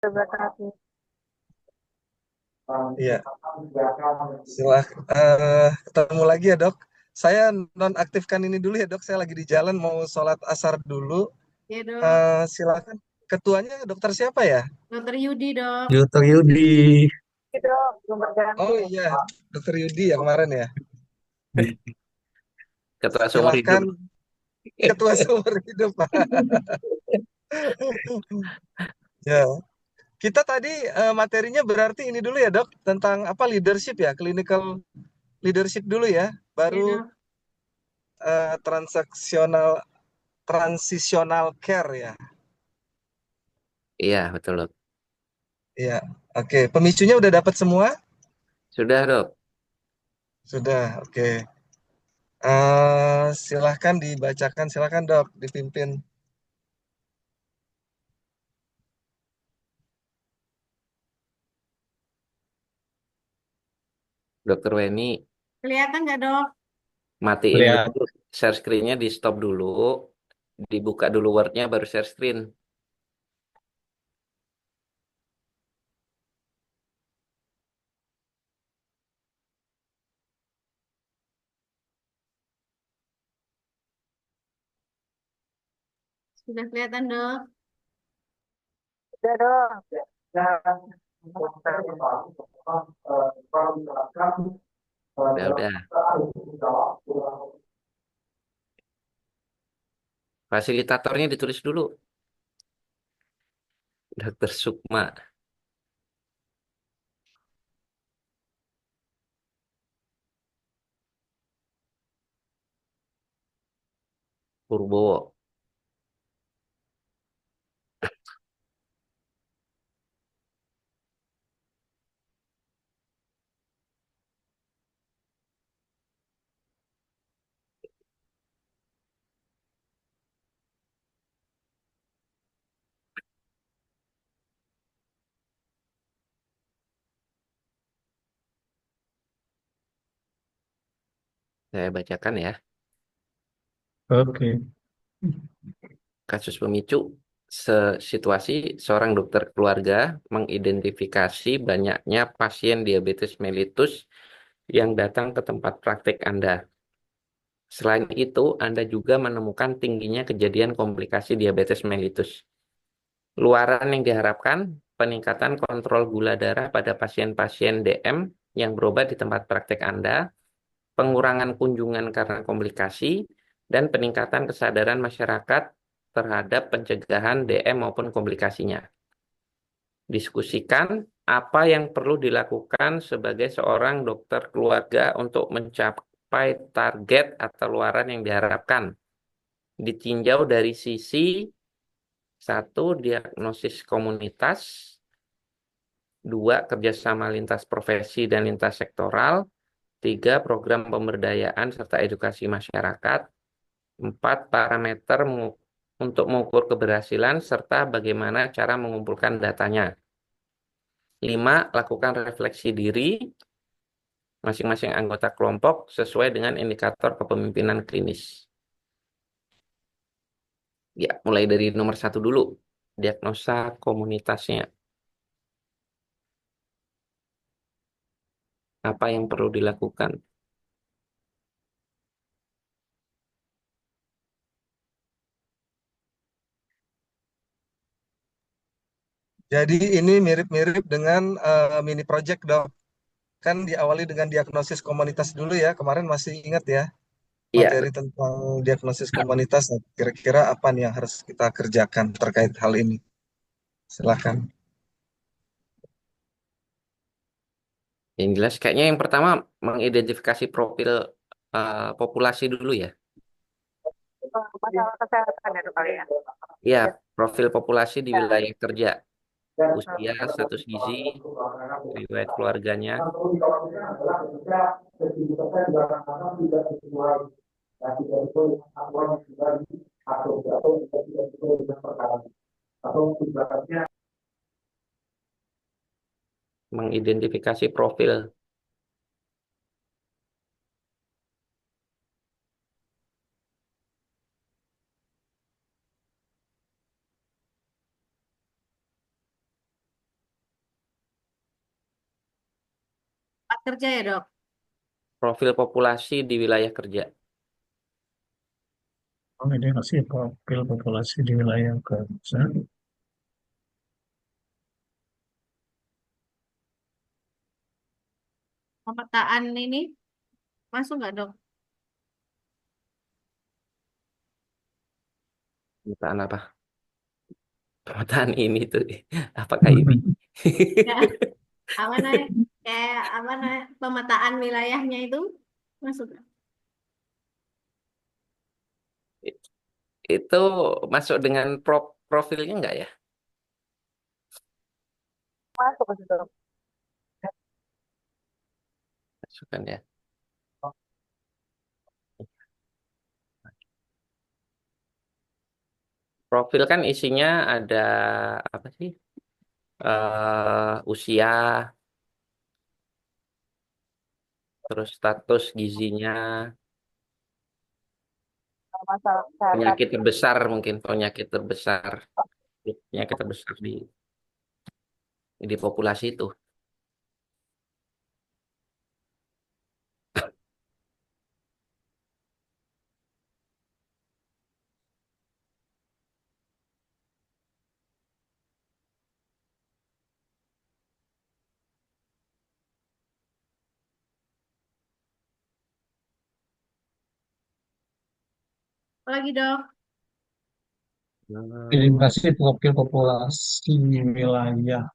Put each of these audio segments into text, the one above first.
Berarti. Iya, ketemu lagi ya dok. Saya nonaktifkan ini dulu ya dok. Saya lagi di jalan mau sholat asar dulu. Ya dok, Silakan. Ketuanya dokter siapa ya? Dokter Yudi dok. Dokter Yudi. Itu belum berganti. Oh iya, dokter Yudi ya kemarin ya. Ketua seumur hidup. Silakan ketua seumur hidup. Ya, kita tadi materinya berarti ini dulu ya dok tentang apa leadership ya, clinical leadership dulu ya. Ya Baru dok. transaksional transitional care ya. Iya, betul, Dok. Iya, oke. Pemicunya udah dapat semua? Sudah, Dok. Sudah, oke. Silahkan dibacakan, silahkan dok, dipimpin. Dokter Weni, Kelihatan nggak dok? matiin Lihat. dulu share screen-nya, di stop dulu. Dibuka dulu Word-nya, baru share screen. Sudah kelihatan dok? Sudah dok. Udah. Fasilitatornya ditulis dulu. Dokter Sukma Purbowo. Saya bacakan ya. Oke. Kasus pemicu. Situasi seorang dokter keluarga mengidentifikasi banyaknya pasien diabetes mellitus yang datang ke tempat praktik Anda. Selain itu, Anda juga menemukan tingginya kejadian komplikasi diabetes mellitus. Luaran yang diharapkan, peningkatan kontrol gula darah pada pasien-pasien DM yang berobat di tempat praktek Anda, pengurangan kunjungan karena komplikasi, dan peningkatan kesadaran masyarakat terhadap pencegahan DM maupun komplikasinya. Diskusikan apa yang perlu dilakukan sebagai seorang dokter keluarga untuk mencapai target atau luaran yang diharapkan. Ditinjau dari sisi satu, diagnosis komunitas, dua, kerjasama lintas profesi dan lintas sektoral, tiga, program pemberdayaan serta edukasi masyarakat, empat, parameter untuk mengukur keberhasilan serta bagaimana cara mengumpulkan datanya. Lima, lakukan refleksi diri masing-masing anggota kelompok sesuai dengan indikator kepemimpinan klinis. Ya, mulai dari nomor satu dulu, diagnosa komunitasnya. Apa yang perlu dilakukan? Jadi ini mirip-mirip dengan mini project dok. Kan diawali dengan diagnosis komunitas dulu ya. Kemarin masih ingat ya Iya, materi tentang diagnosis komunitas. Nah, kira-kira apa nih yang harus kita kerjakan terkait hal ini? Silahkan. yang jelas kayaknya yang pertama mengidentifikasi profil populasi dulu ya. Masalah kesehatan ya dok kali ya. Ya, profil populasi di wilayah kerja, usia, status gizi, riwayat keluarganya, mengidentifikasi profil. kerja ya, Dok? Profil populasi di wilayah kerja. Identifikasi profil populasi di wilayah kerja. Pemetaan ini masuk nggak, Dok? Pemetaan apa? Pemetaan ini tuh. Apakah ini? Ya, apa namanya? Kayak apa namanya? Pemetaan wilayahnya itu masuk nggak? Itu masuk dengan profilnya enggak ya? Masuk ke situ. Masukkan ya. Profil kan isinya ada apa sih? Usia, terus status gizinya, Masalah kesehatan. penyakit terbesar mungkin penyakit terbesar di populasi itu. Apalagi, Dok? Identifikasi profil populasi wilayah.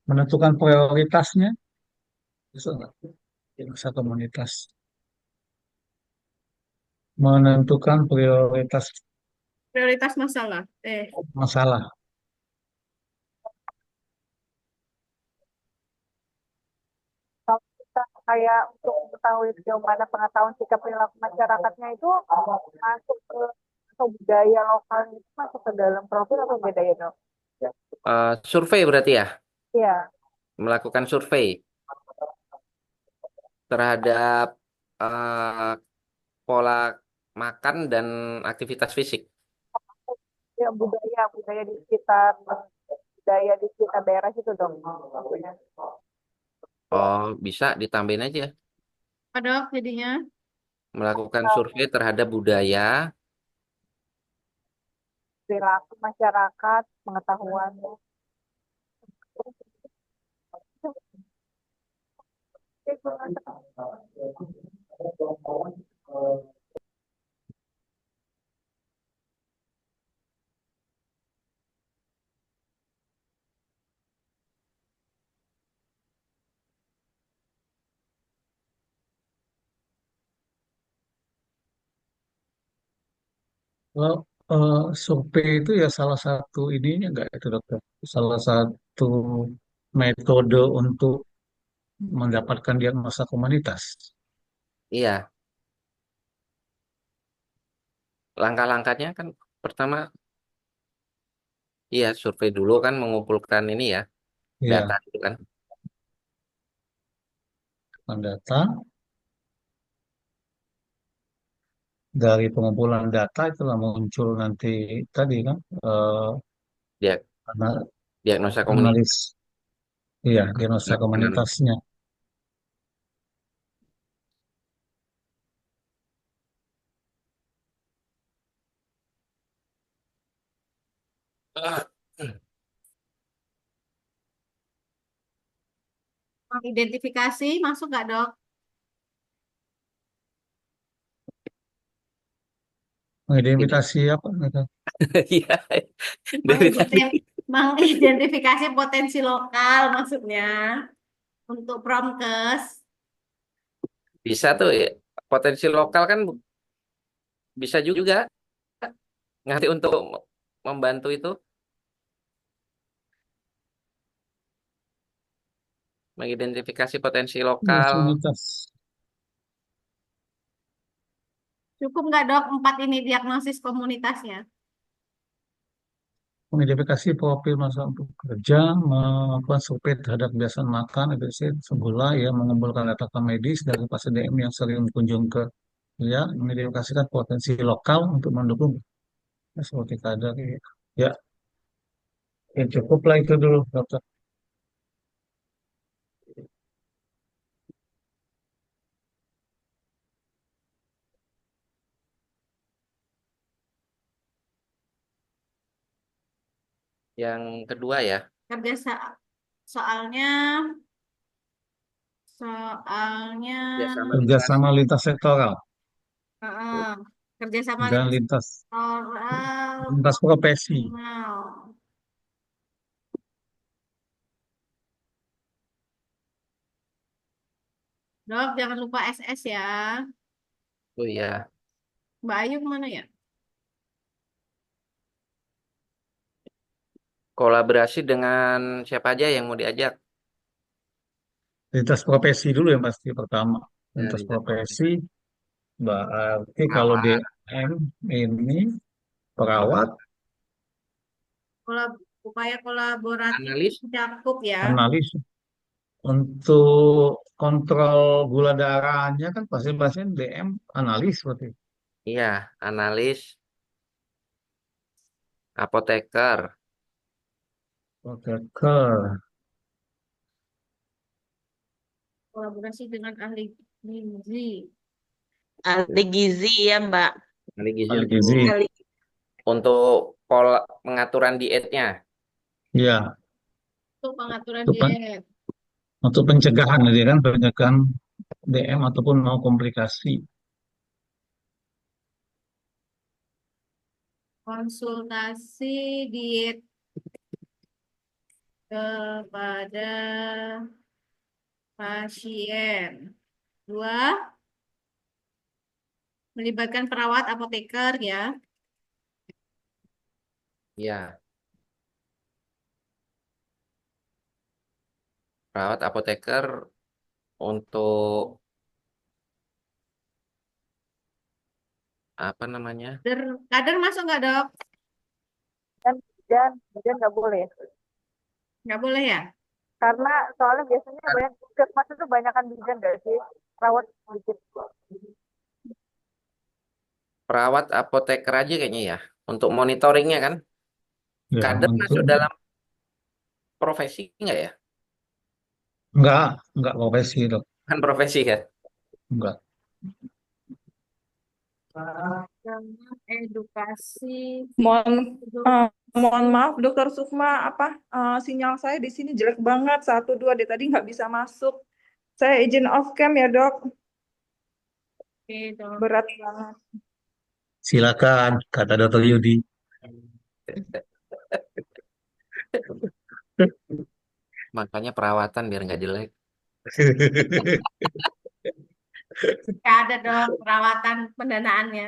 Menentukan prioritasnya. Bisa nggak? Masa komunitas. Menentukan prioritas Prioritas masalah. masalah. Kalau kita kayak untuk mengetahui sejauh mana pengetahuan sikap perilaku masyarakatnya itu masuk ke atau budaya lokal itu masuk ke dalam profil atau beda ya, Dok? Survei berarti ya, Iya. melakukan survei terhadap eh, pola makan dan aktivitas fisik. Ya, budaya di sekitar daerah situ dong maksudnya. Oh, bisa ditambahin aja. Apa, Dok, jadinya? Melakukan survei terhadap budaya, Perilaku masyarakat, pengetahuan. Kalau survei itu ya salah satu ininya enggak itu dokter? Salah satu metode untuk mendapatkan diagnosa komunitas. iya. Langkah-langkahnya kan pertama, iya survei dulu kan mengumpulkan ini ya, data Ya, itu kan. data dari pengumpulan data itulah muncul nanti tadi kan Dia ana- diagnosa komunitas. analis, iya diagnosa komunitasnya. Identifikasi masuk nggak, Dok? Mengidentifikasi apa? Gitu? Iya, dari tadi Mengidentif- Mengidentifikasi potensi lokal maksudnya untuk Promkes. bisa tuh ya. Potensi lokal kan bisa juga ngerti untuk membantu itu mengidentifikasi potensi lokal. Komunitas. Cukup nggak, Dok, 4 ini diagnosis komunitasnya? Mengidentifikasi profil masa untuk kerja, melakukan survei terhadap kebiasaan makan, EBC, sebulan ya, mengumpulkan data medis dari pasien DM yang sering berkunjung ke ya, mengidentifikasikan potensi lokal untuk mendukung ya, seperti kadar ya, ya cukup lah itu dulu dokter. Yang kedua ya. Kerja soalnya soalnya Kerjasama lintas. Kerjasama lintas sektoral eh, kerjasama dan lintas lintas sektoral lintas profesi. profesional. Dok, jangan lupa SS ya. Oh iya. Mbak Ayu kemana ya? Kolaborasi dengan siapa aja yang mau diajak? Lintas profesi dulu yang pasti pertama. Ya, Lintas lintas profesi. profesi berarti kalau Perawat, DM ini perawat, Upaya kolaboratif analis. mencakup ya. analis untuk kontrol gula darahnya kan pasien-pasien DM analis berarti. Iya, analis, apoteker, Oke, Kolaborasi dengan ahli gizi. Ahli gizi ya, Mbak. ahli gizi ahli untuk gizi. Ahli pola pengaturan dietnya. Ya, Untuk pengaturan untuk, diet. untuk pencegahan jadi kan pencegahan DM ataupun mau komplikasi. Konsultasi diet kepada pasien. Dua, melibatkan perawat apoteker ya. Iya, perawat apoteker untuk apa namanya? Kader masuk nggak dok? Dan nggak boleh. Nggak boleh ya? Karena soalnya biasanya banyak puskesmas itu banyakan bidan nggak sih? Perawat sedikit. Perawat apoteker aja kayaknya ya. Untuk monitoringnya kan. Ya, Kader untuk masuk dalam profesi nggak ya? enggak profesi dok, Kan profesi kan? enggak. Dengan edukasi. Mohon mohon maaf, Dokter Sukma, sinyal saya di sini jelek banget, 1 2 dari tadi nggak bisa masuk. Saya izin off cam ya dok, Oke, dok. berat banget. Silakan kata Dokter Yudi. Makanya perawatan biar nggak jelek. Nggak ada dok perawatan pendanaannya.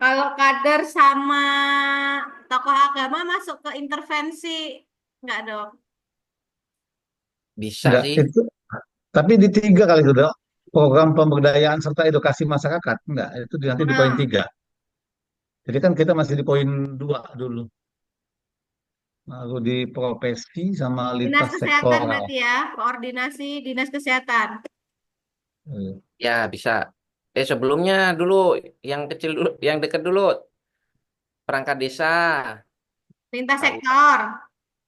Kalau kader sama tokoh agama masuk ke intervensi, nggak dok? Bisa Enggak, sih. itu tapi di 3 kali itu dok. Program pemberdayaan serta edukasi masyarakat. Enggak, itu nanti di poin Nah, 3. Jadi kan kita masih di poin 2 dulu. Lalu di profesi sama dinas lintas kesehatan sektoral. berarti ya, koordinasi dinas kesehatan. Ya, bisa. Sebelumnya dulu yang kecil dulu, yang dekat dulu. Perangkat desa. Lintas Pak sektor.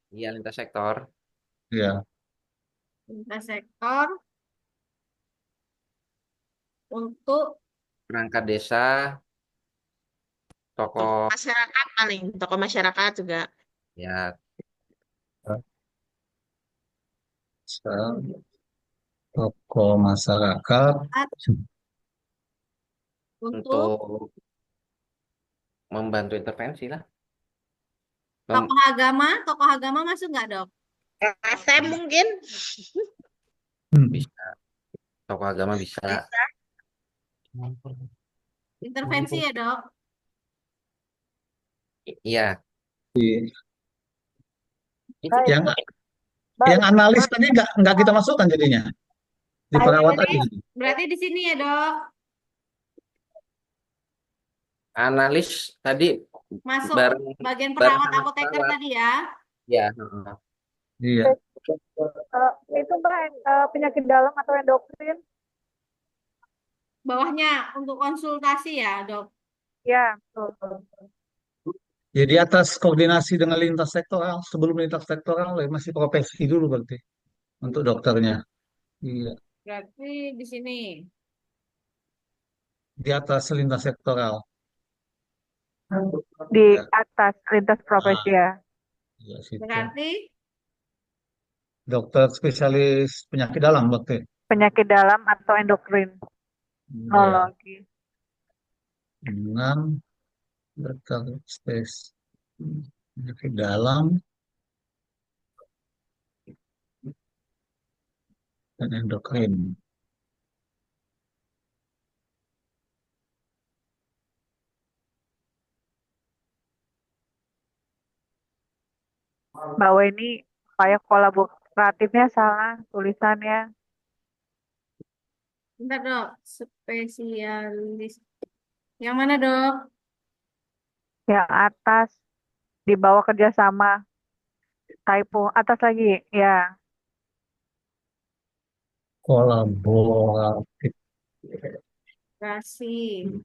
Iya, lintas sektor. Ya, Lintas sektor untuk Perangkat desa, tokoh tokoh masyarakat paling, tokoh masyarakat juga. ya tokoh masyarakat. untuk untuk membantu intervensi lah. tokoh agama masuk nggak dok? LSM mungkin Bisa. Tokoh agama bisa. bisa. Intervensi ya dok? Iya. Baik, Yang baik. analis tadi enggak kita masukkan jadinya. Di perawat aja. Berarti di sini ya dok? Analis tadi Masuk bareng bagian bareng perawat sama apoteker perawat. tadi ya? Ya. Iya. Itu Mbak, penyakit dalam atau endokrin? Bawahnya untuk konsultasi ya dok? Ya, betul. Ya di atas koordinasi dengan lintas sektoral, sebelum lintas sektoral ya masih profesi dulu berarti untuk dokternya. Iya, Berarti di sini. di atas lintas sektoral. Di Ya, atas lintas profesi ah, ya. ya situ. Berarti Dokter spesialis penyakit dalam berarti. Penyakit dalam atau Ya, endokrinologi. 6 dokter spesialis penyakit dalam dan endokrin. Bahwa ini kayak kolaboratifnya salah tulisannya. bentar dok, spesialis. Yang mana dok? Yang atas di bawah kerjasama. Typo atas lagi ya. Kolaboratif. Kasih.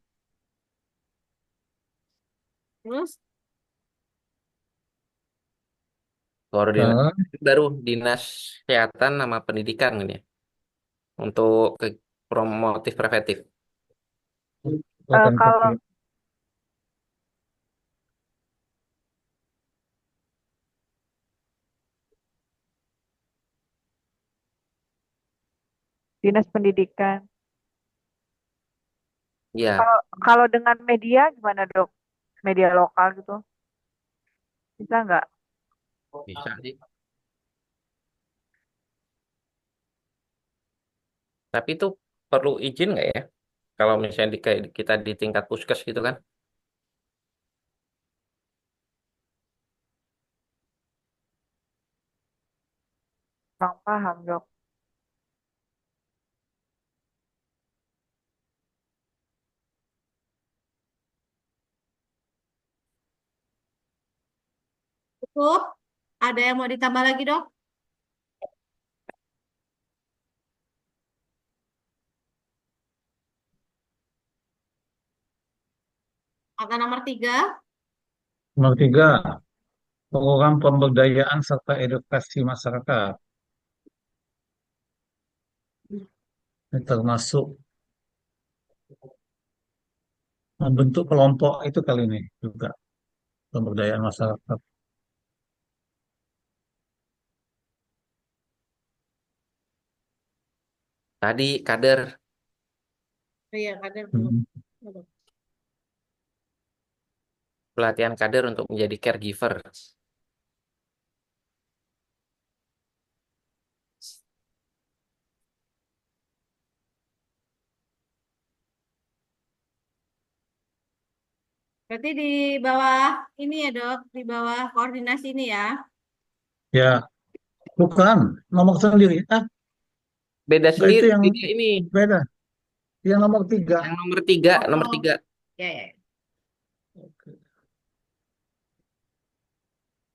Terus Koordinator Sekarang baru Dinas Kesehatan sama Pendidikan ini ya, untuk ke promotif preventif. Kalau preventif. dinas pendidikan. Ya, Kalau dengan media gimana dok? Media lokal gitu, bisa nggak? bisa sih. Tapi itu perlu izin nggak ya? Kalau misalnya kayak kita di tingkat puskes gitu kan? Kurang paham dok. cukup. Ada yang mau ditambah lagi dok? Angka nomor 3. Nomor 3, program pemberdayaan serta edukasi masyarakat. Ini termasuk membentuk kelompok itu kali ini juga pemberdayaan masyarakat. Tadi kader, Iya, kader belum. Hmm. pelatihan kader untuk menjadi caregiver. Berarti di bawah ini ya dok, di bawah koordinasi ini ya. Ya, bukan nomor sendiri. Beda Enggak, itu sendiri, yang beda ini. beda. Yang nomor 3. Yang nomor 3, Oh, nomor oh. 3. Ya, ya. Oke.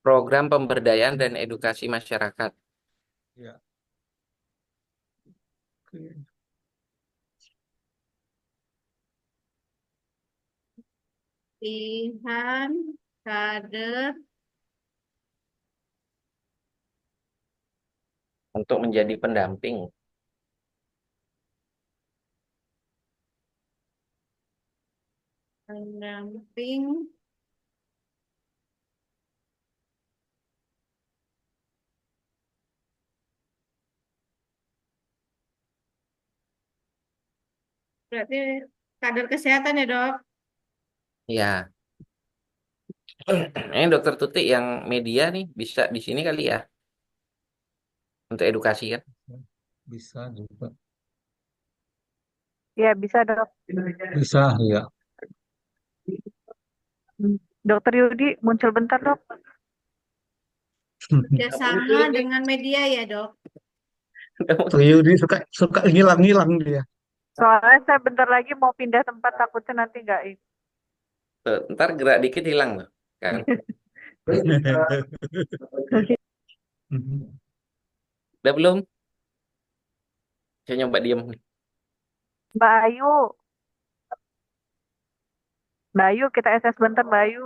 Program pemberdayaan dan edukasi masyarakat. Ya. Oke. Pilihan kader Untuk menjadi pendamping. pendamping berarti kader kesehatan ya dok. Ya, ini Dokter Tuti yang media nih bisa di sini kali ya untuk edukasi kan. Bisa juga. Ya bisa dok. Bisa, ya. Dokter Yudi muncul bentar dok. Kerjasama dengan media ya dok. Triudi suka suka ngilang-ngilang dia. Soalnya saya bentar lagi mau pindah tempat takutnya nanti nggak ini. Tuh, ntar gerak dikit hilang loh kan. Udah belum? Saya nyoba diem nih. Mbak Ayu, Mbak Ayu kita SS bentar Mbak Ayu.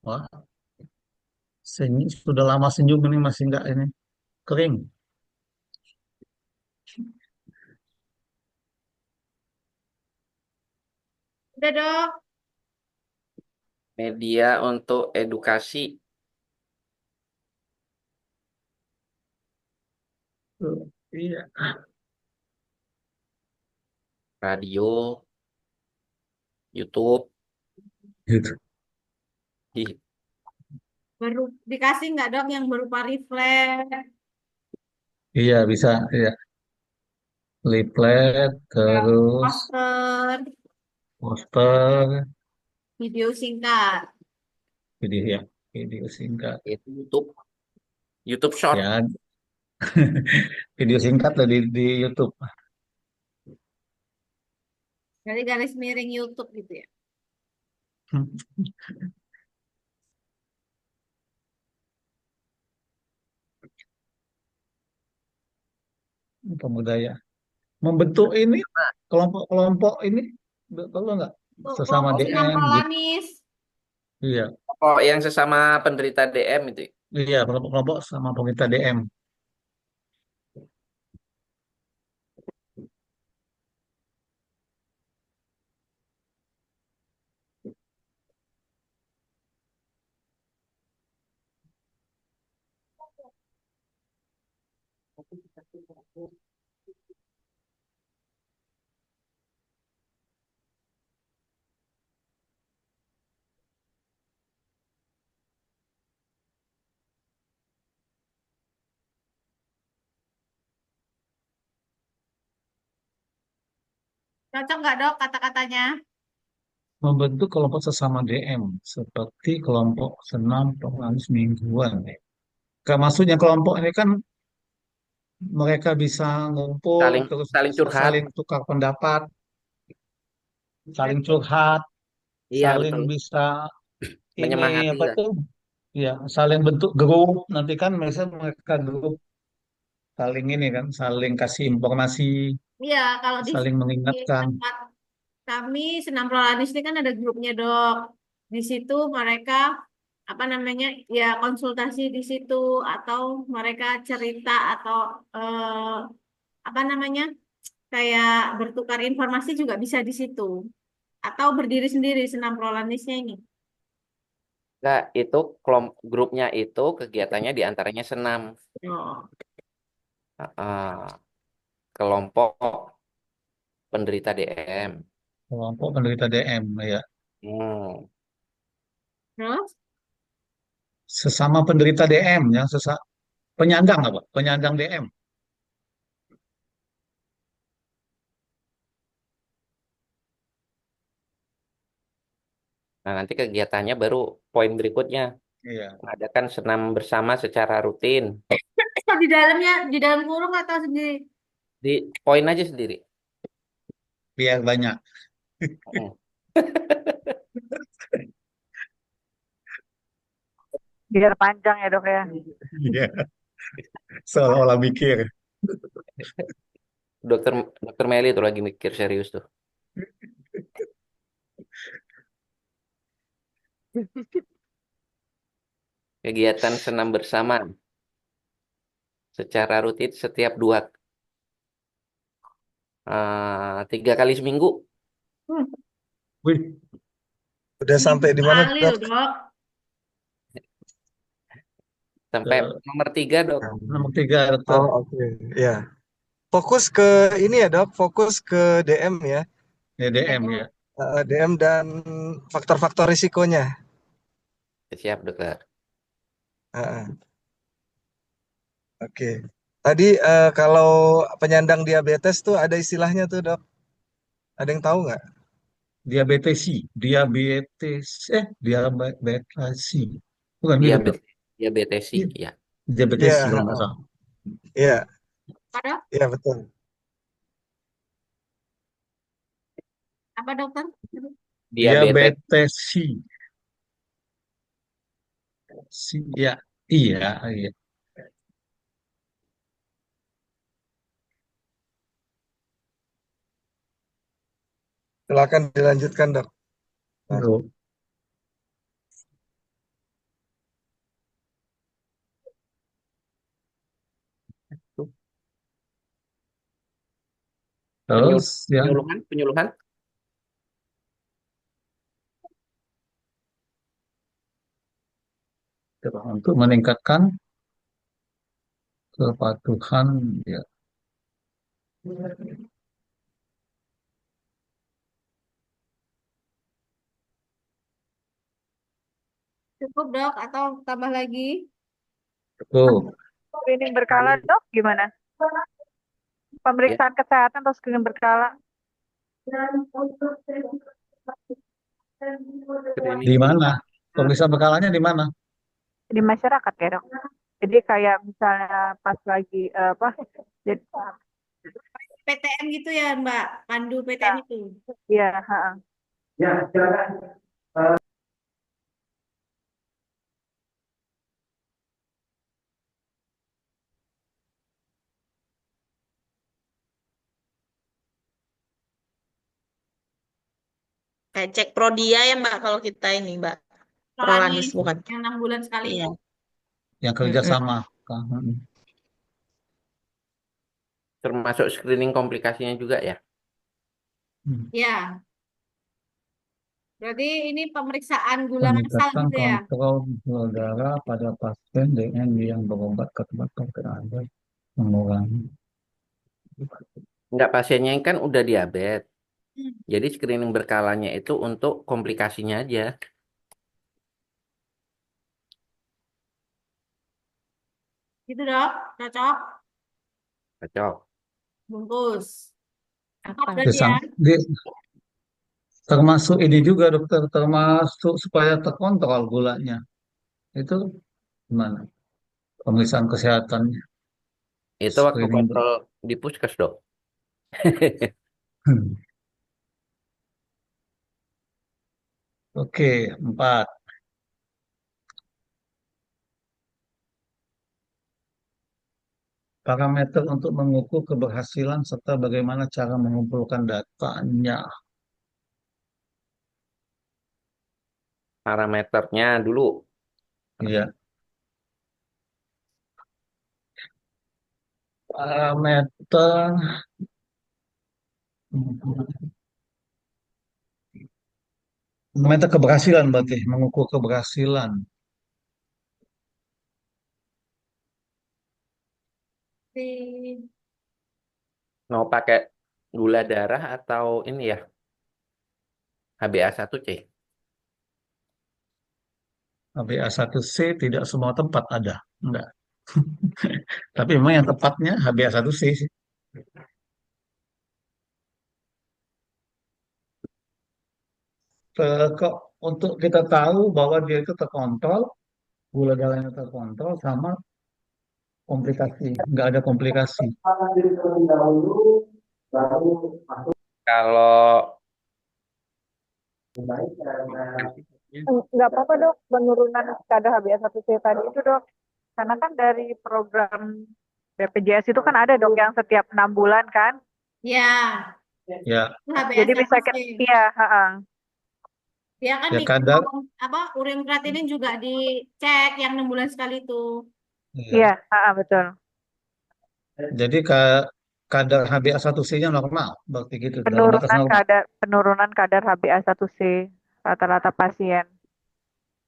Wah, Sudah lama senyum ini masih enggak ini kering. Udah dok. Media untuk edukasi, Iya, radio, YouTube. gitu. Ih, Baru dikasih nggak dok yang berupa refleks, Iya bisa, iya. Leaflet, terus poster, poster, video singkat. video ya, video singkat. itu YouTube, YouTube Short. Ya, video singkat lah di YouTube. Dari garis miring YouTube gitu ya. Pembudaya. Membentuk ini kelompok-kelompok ini, betul nggak? Tuh, Sesama kelompok senam DM gitu. prolanis. Iya, Oh, yang sesama penderita DM itu. iya kelompok-kelompok sama pemerintah DM. Cocok nggak dok kata-katanya? Membentuk kelompok sesama DM seperti kelompok senam prolanis mingguan. Maksudnya kelompok ini kan mereka bisa ngumpul Saling terus saling bisa curhat. saling tukar pendapat, saling curhat, Iya, saling betul. bisa ini Menyemangati apa lah. tuh? Ya, saling bentuk grup. Nanti kan misalnya mereka grup saling ini kan, saling kasih informasi, Iya, kalau saling di mengingatkan. tempat kami senam prolanis ini kan ada grupnya dok. Di situ mereka apa namanya ya konsultasi di situ atau mereka cerita atau apa namanya kayak bertukar informasi juga bisa di situ atau berdiri sendiri senam prolanisnya ini. Enggak, itu grupnya itu kegiatannya diantaranya senam. Oh. Ah, kelompok penderita DM. Kelompok penderita DM ya. Hmm. Terus Sesama penderita DM yang penyandang apa? Penyandang DM. Nah, nanti kegiatannya baru poin berikutnya. Iya, Mengadakan senam bersama secara rutin. di dalamnya di dalam kurung atau sendiri? Di poin aja sendiri. biar banyak. Hmm. Biar panjang ya dok ya. Iya, seolah-olah mikir. Dokter Dokter Meli tuh lagi mikir serius tuh. Kegiatan senam bersama secara rutin setiap 3 kali seminggu. Wih, Udah sampai di mana, Kali Dok? loh dok. Sampai nomor 3 dok. nomor 3 dokter. Oh, oke. Ya. Fokus ke ini ya, Dok. Fokus ke DM ya. Ya, DM ya. DM dan faktor-faktor risikonya. Siap dokter. Heeh, oke. Tadi kalau penyandang diabetes tuh ada istilahnya tuh, Dok. Ada yang tahu nggak? Diabetesi, diabetesi. Bukan gitu, Dok. Diabetes, diabetesi, Iya, ya. Iya, diabetesi kalau nggak heeh. salah. Iya, Apa dok? iya betul. Apa dokter? Diabetes. Diabetesi. Ya, iya, iya. Silakan dilanjutkan, Dok. Nah, Bro. Terus yang penyuluhan. untuk meningkatkan kepatuhan ya. Cukup dok atau tambah lagi? Cukup. Screening berkala dok gimana? Pemeriksaan kesehatan atau screening berkala? Di mana? Pemeriksaan berkalanya di mana? Di masyarakat ya dok. Jadi kayak misalnya pas lagi apa? Jadi, PTM gitu ya Mbak, pandu PTM itu. iya, ha-ha. Kayak cek prodia ya Mbak kalau kita ini Mbak. Prolanis Prolanis bukan. yang 6 bulan sekali. Iya. Yang kerjasama. Termasuk screening komplikasinya juga ya. Ya. Berarti ini pemeriksaan gula masal Peningkatan gitu ya. kontrol gula darah pada pasien dengan yang berobat ke tempat dokter ada mengurangi. Enggak, pasiennya kan udah diabetes. Hmm. Jadi screening berkalanya itu untuk komplikasinya aja. Gitu dok, cocok. Cocok. Bungkus. Cocok Apa? berarti ya. Termasuk ini juga dokter, termasuk supaya terkontrol gulanya. Itu gimana? Pemeriksaan kesehatannya. Itu waktu Screening. kontrol di puskes dok. Oke, 4. Parameter untuk mengukur keberhasilan serta bagaimana cara mengumpulkan datanya. Parameternya dulu. Iya. Parameter keberhasilan berarti mengukur keberhasilan. Mau pakai gula darah atau ini ya? HbA1c. HbA1c tidak semua tempat ada, enggak. Tapi memang yang tepatnya HbA1c sih. Kok untuk kita tahu bahwa dia itu terkontrol, gula darahnya terkontrol sama komplikasi, nggak ada komplikasi. Kalau Nggak apa-apa dok, penurunan kadar HbA1c tadi itu dok. Karena kan dari program BPJS itu kan ada dok yang setiap 6 bulan kan. Ya. Ya, Jadi bisa HbA1c. iya, ha-ha. Ya kan ya di kadar. urin creatinine juga dicek yang 6 bulan sekali itu. Iya, ha-ha, betul. Jadi kadar HbA1c-nya normal, berarti gitu, dalam batas normal. Penurunan kadar HbA1c rata-rata pasien.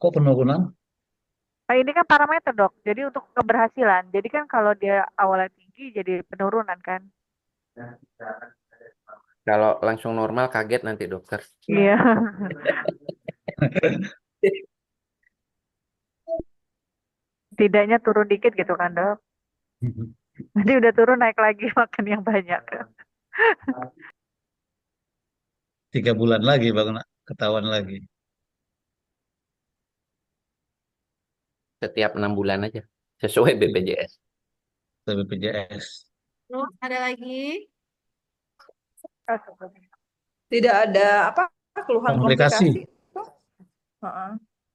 Kok penurunan? Nah, ini kan parameter dok. Jadi untuk keberhasilan. Jadi kan kalau dia awalnya tinggi jadi penurunan kan. kalau langsung normal kaget nanti dokter. Iya. Tidaknya turun dikit gitu kan dok. Nanti udah turun naik lagi makan yang banyak. 3 bulan lagi baru ketahuan lagi. Setiap 6 bulan aja. Sesuai BPJS. BPJS. Terus ada lagi? Tidak ada apa keluhan Komplikasi. komplikasi. Heeh.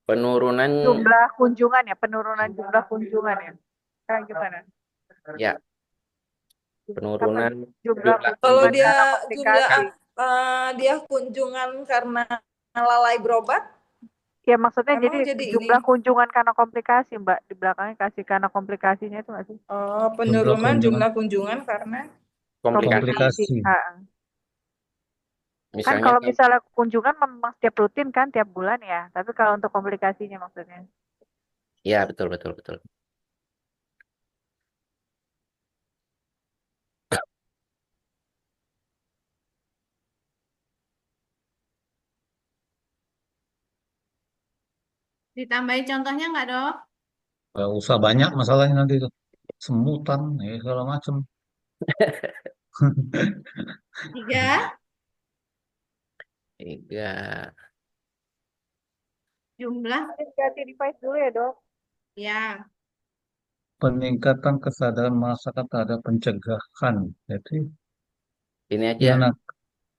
Penurunan Jumlah kunjungan ya, penurunan jumlah kunjungan ya. Kayak gimana? ya. Penurunan Jumlah Kalau kunjungan dia karena komplikasi. dia kunjungan karena lalai berobat, Ya maksudnya Emang jadi jadi jumlah ini? kunjungan karena komplikasi Mbak. Di belakangnya kasih karena komplikasinya itu nggak sih? penurunan kunjungan. jumlah kunjungan karena komplikasi. Komplikasi. Ha. Kan Misalnya kalau kalau misalnya kunjungan memang setiap rutin kan, tiap bulan ya. Tapi kalau untuk komplikasinya maksudnya. ya betul betul betul. Ditambahin contohnya nggak, Dok? Nggak usah banyak masalahnya nanti itu. Semutan, ya segala macam. 3, Tiga. jumlah, Ganti device dulu ya, Dok. ya. Peningkatan kesadaran masyarakat terhadap pencegahan. Jadi, Ini aja. gimana?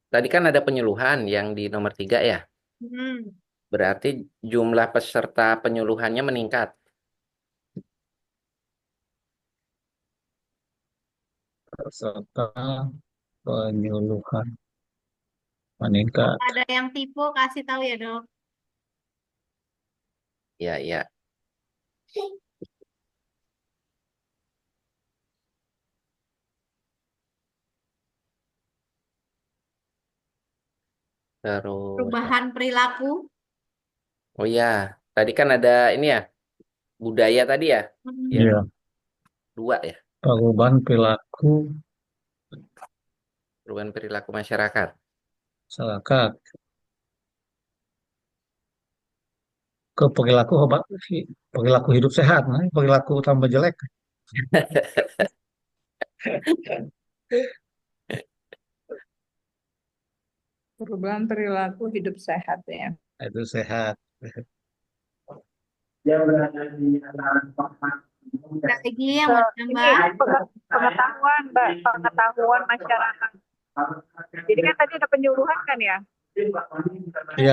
Tadi kan ada penyuluhan yang di nomor 3 ya. Hmm. Berarti jumlah peserta penyuluhannya meningkat. Serta penyuluhan meningkat. Ada yang tipe, kasih tahu ya, Dok. Ya, ya. Terus, Perubahan perilaku. oh ya, tadi kan ada ini ya, budaya tadi ya, yang Ya, 2 ya, perubahan perilaku perubahan perilaku masyarakat. masyarakat ke perilaku obat perilaku hidup sehat, nah, perilaku tambah jelek. Perubahan perilaku hidup sehat ya. Itu sehat. Ada lagi yang mau Ini ditambah? pengetahuan, Mbak, pengetahuan masyarakat. Jadi kan tadi ada penyuluhan kan ya? Iya,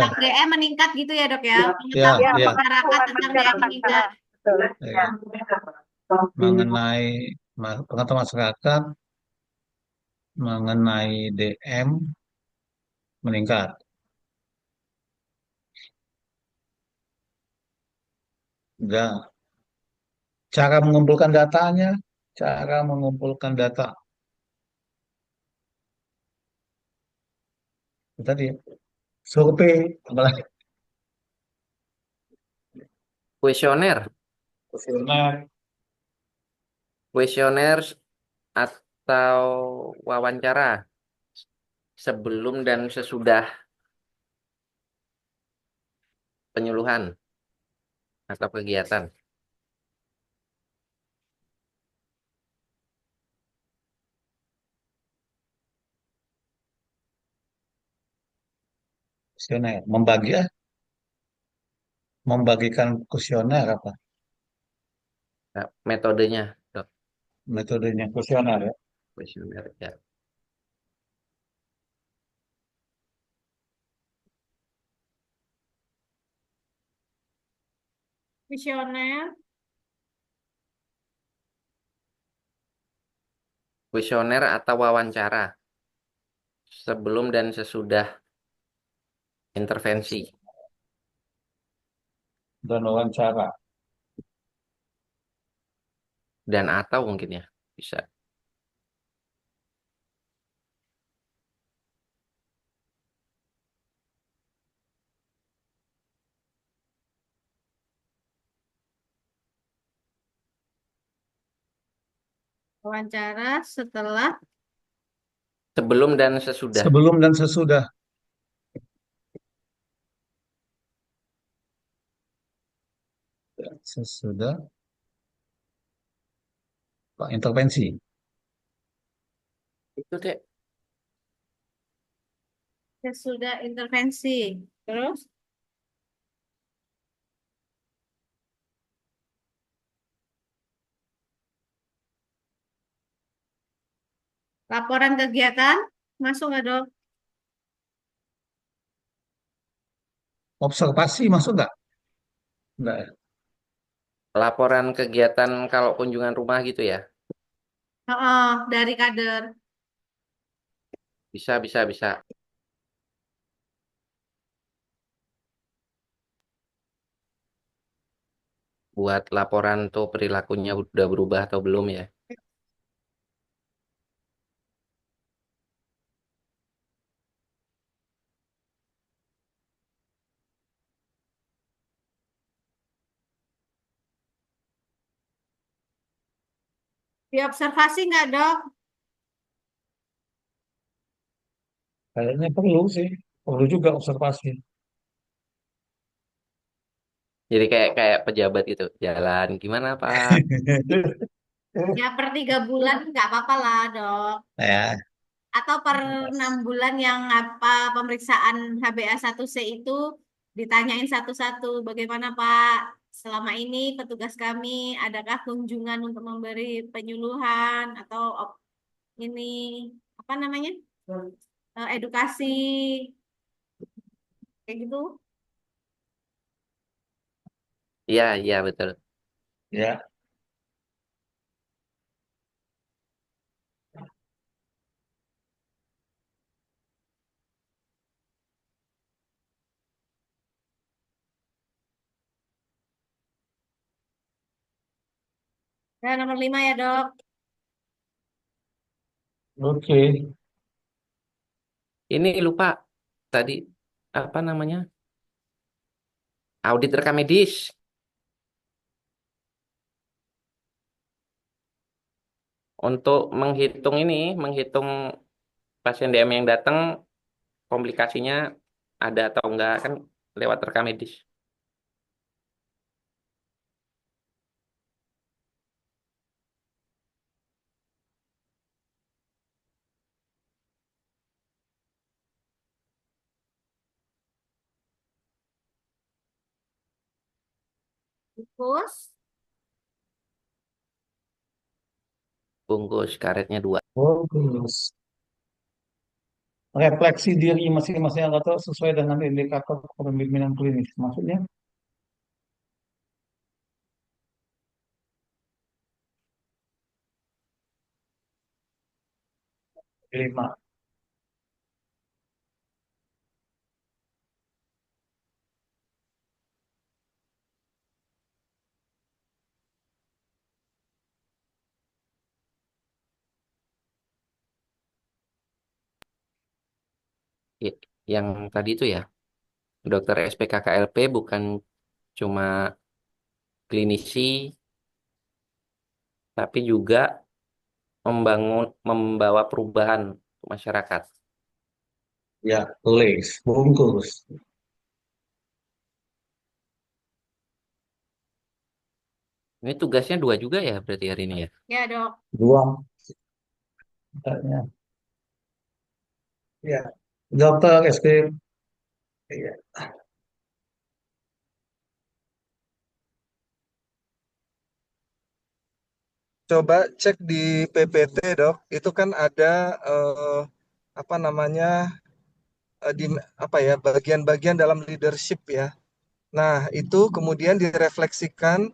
Tentang DM meningkat gitu ya, Dok ya. ya, Pengetahuan ya. masyarakat tentang DM meningkat. Betul. Ya. Mengenai pengetahuan masyarakat mengenai DM meningkat. Dan cara mengumpulkan datanya, cara mengumpulkan data. Itu tadi ya. Survei, apalagi Kuesioner, kuesioner, kuesioner atau wawancara sebelum dan sesudah penyuluhan atau kegiatan. kuesioner, membagikan kuesioner apa? Nah, metodenya, Dok, Metodenya kuesioner ya. kuesioner ya. Visioner. Kuesioner atau wawancara sebelum dan sesudah intervensi. Dan wawancara. Dan atau mungkin ya, bisa. Wawancara setelah Sebelum dan sesudah. Sebelum dan sesudah. Sesudah Pak intervensi. Itu deh. sesudah intervensi. Terus laporan kegiatan masuk nggak, Dok? Observasi masuk nggak? Nggak ya? Laporan kegiatan kalau kunjungan rumah gitu ya. Oh, dari kader. Bisa, bisa, bisa. Buat laporan tuh perilakunya udah berubah atau belum ya. Diobservasi nggak, Dok? Kayaknya perlu sih, perlu juga observasi. Jadi kayak kayak pejabat gitu, jalan gimana Pak? Ya per 3 bulan nggak apa-apa lah, Dok. Ya, Atau per 6 bulan yang apa pemeriksaan HbA1c itu ditanyain satu-satu. Bagaimana Pak? Selama ini petugas kami adakah kunjungan untuk memberi penyuluhan atau ini apa namanya? Edukasi kayak gitu. Iya, iya betul. ya. Ya, nomor 5 ya, Dok. Oke. Ini lupa tadi apa namanya? Audit rekam medis. Untuk menghitung ini, menghitung pasien DM yang datang, komplikasinya ada atau enggak kan lewat rekam medis. Terus, Bungkus karetnya 2. Bagus. Refleksi diri masing-masing anggota sesuai dengan indikator kepemimpinan klinis. Maksudnya, 5. Yang tadi itu ya, dokter SPKKLP bukan cuma klinisi, tapi juga membawa perubahan ke masyarakat. Ya, tulis, bungkus. Ini tugasnya 2 juga ya berarti hari ini ya. ya, Dok. 2. Katanya. Ya, dokter SP. Ya. Coba cek di PPT, Dok. Itu kan ada apa namanya di apa ya bagian-bagian dalam leadership ya. Nah, itu kemudian direfleksikan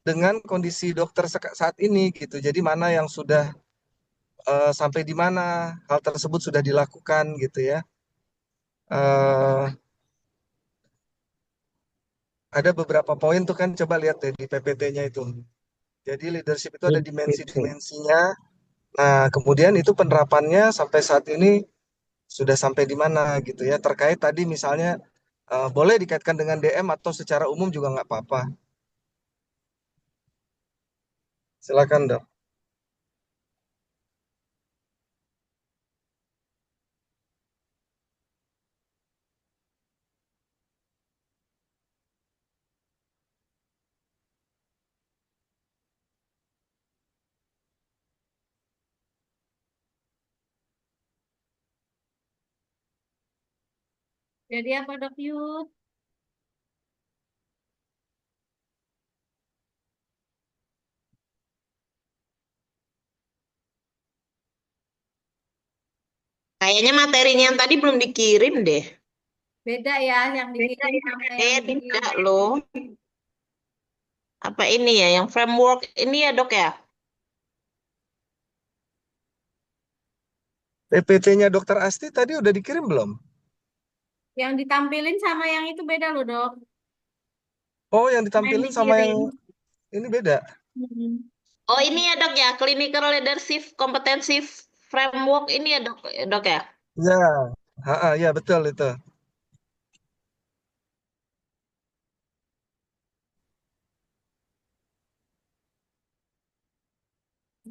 dengan kondisi dokter saat ini gitu. Jadi mana yang sudah sampai di mana hal tersebut sudah dilakukan gitu ya. Eh, ada beberapa poin tuh kan coba lihat deh di PPT-nya itu. Jadi leadership itu ada PPT. dimensi-dimensinya. Nah, kemudian itu penerapannya sampai saat ini sudah sampai di mana gitu ya. Terkait tadi misalnya boleh dikaitkan dengan DM atau secara umum juga nggak apa-apa. Silakan, Dok. Jadi apa, Dok Yud? Kayaknya materinya yang tadi belum dikirim deh. Beda ya yang dikirim sama yang di Beda loh. Apa ini ya, yang framework ini ya dok ya? PPT-nya Dokter Asti tadi udah dikirim belum? yang ditampilin sama yang itu beda loh, Dok. Oh, yang Sama yang ditampilin sama yang dikirim. ini beda. Hmm. Oh ini ya dok ya, Clinical Leadership Competency Framework ini ya dok ya? Ya, ya betul itu.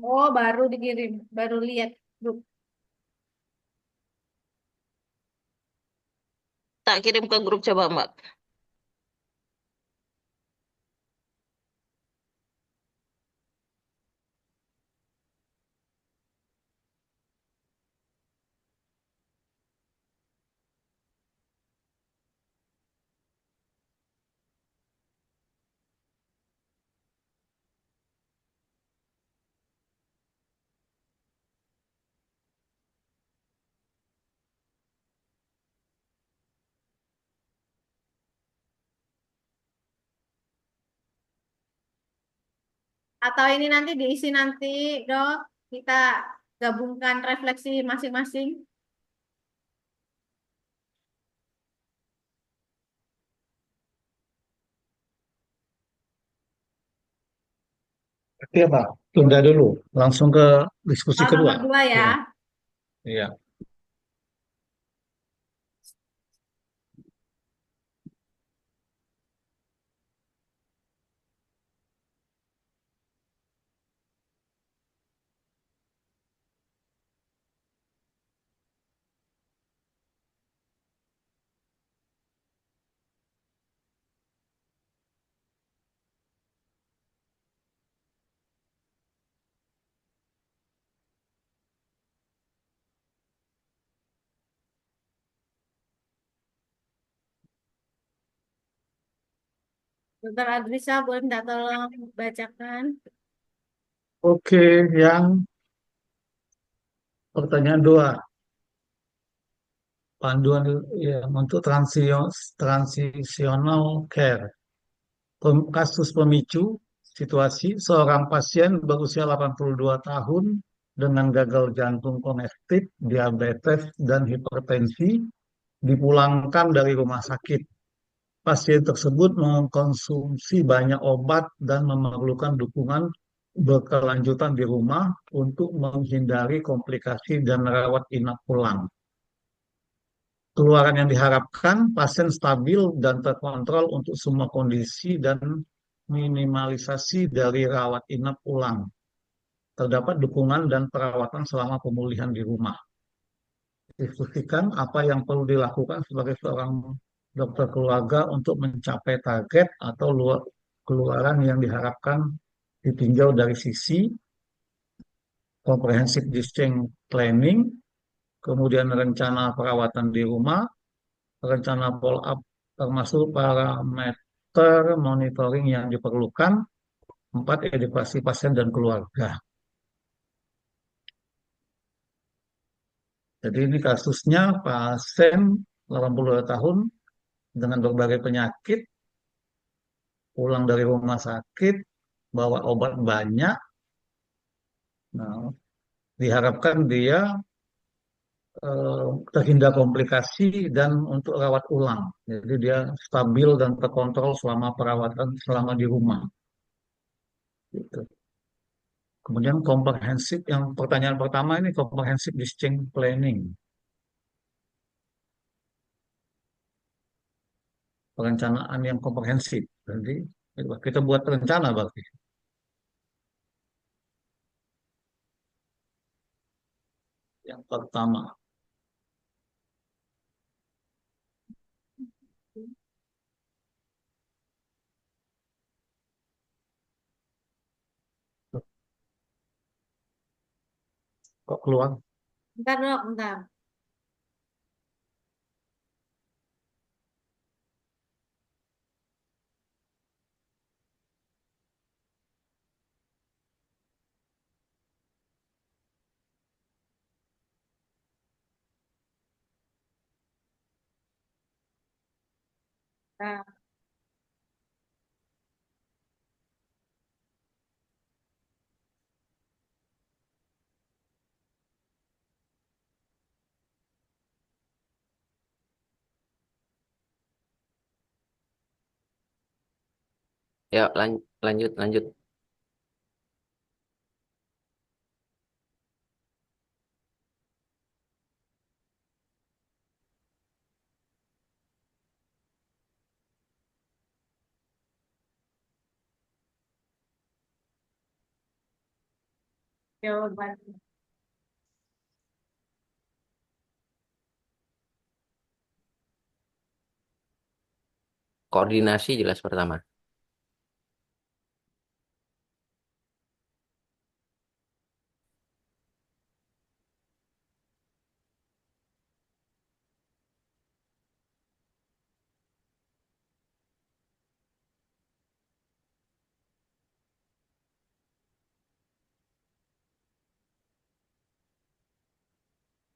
Oh, baru dikirim, baru lihat grup. Tak kirim ke grup coba Mbak. Atau ini nanti diisi nanti, Dok. Kita gabungkan refleksi masing-masing. Oke, Pak. Tunda dulu. Langsung ke diskusi Oh, kedua. nomor 2 ya. Ya, iya. Dokter Adrisa, boleh minta tolong bacakan? Oke, yang pertanyaan dua. Panduan ya, untuk transitional care. Kasus pemicu situasi seorang pasien berusia 82 tahun dengan gagal jantung koroner, diabetes, dan hipertensi dipulangkan dari rumah sakit. Pasien tersebut mengkonsumsi banyak obat dan memerlukan dukungan berkelanjutan di rumah untuk menghindari komplikasi dan rawat inap ulang. Keluaran yang diharapkan, pasien stabil dan terkontrol untuk semua kondisi dan minimalisasi dari rawat inap ulang. Terdapat dukungan dan perawatan selama pemulihan di rumah. Diskusikan apa yang perlu dilakukan sebagai seorang dokter keluarga untuk mencapai target atau keluaran yang diharapkan ditinjau dari sisi comprehensive discharge planning, kemudian rencana perawatan di rumah, rencana follow up termasuk parameter monitoring yang diperlukan, 4 edukasi pasien dan keluarga. Jadi ini kasusnya pasien 82 tahun dengan berbagai penyakit, pulang dari rumah sakit, bawa obat banyak. Nah, diharapkan dia terhindar komplikasi dan untuk rawat ulang. Jadi dia stabil dan terkontrol selama perawatan selama di rumah. Gitu. Kemudian komprehensif, yang pertanyaan pertama ini komprehensif discharge planning, perencanaan yang komprehensif. Jadi kita buat rencana berarti. Yang pertama, kok keluar? Bentar, Dok, bentar. Nah, Ya, lanjut, lanjut. Jawaban. Koordinasi jelas pertama.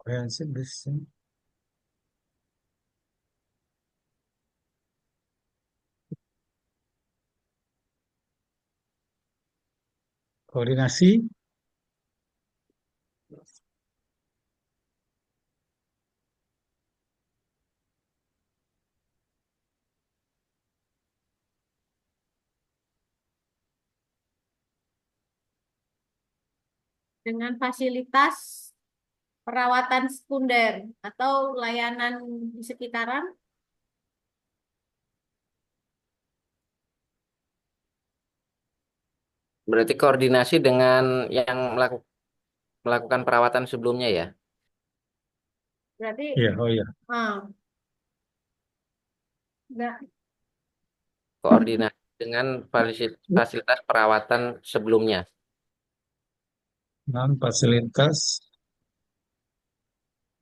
Komprehensif listening. Koordinasi. Dengan fasilitas perawatan sekunder atau layanan di sekitaran. Berarti koordinasi dengan yang melakukan perawatan sebelumnya ya. Berarti Iya, oh iya. enggak. Koordinasi dengan fasilitas perawatan sebelumnya. Dan fasilitas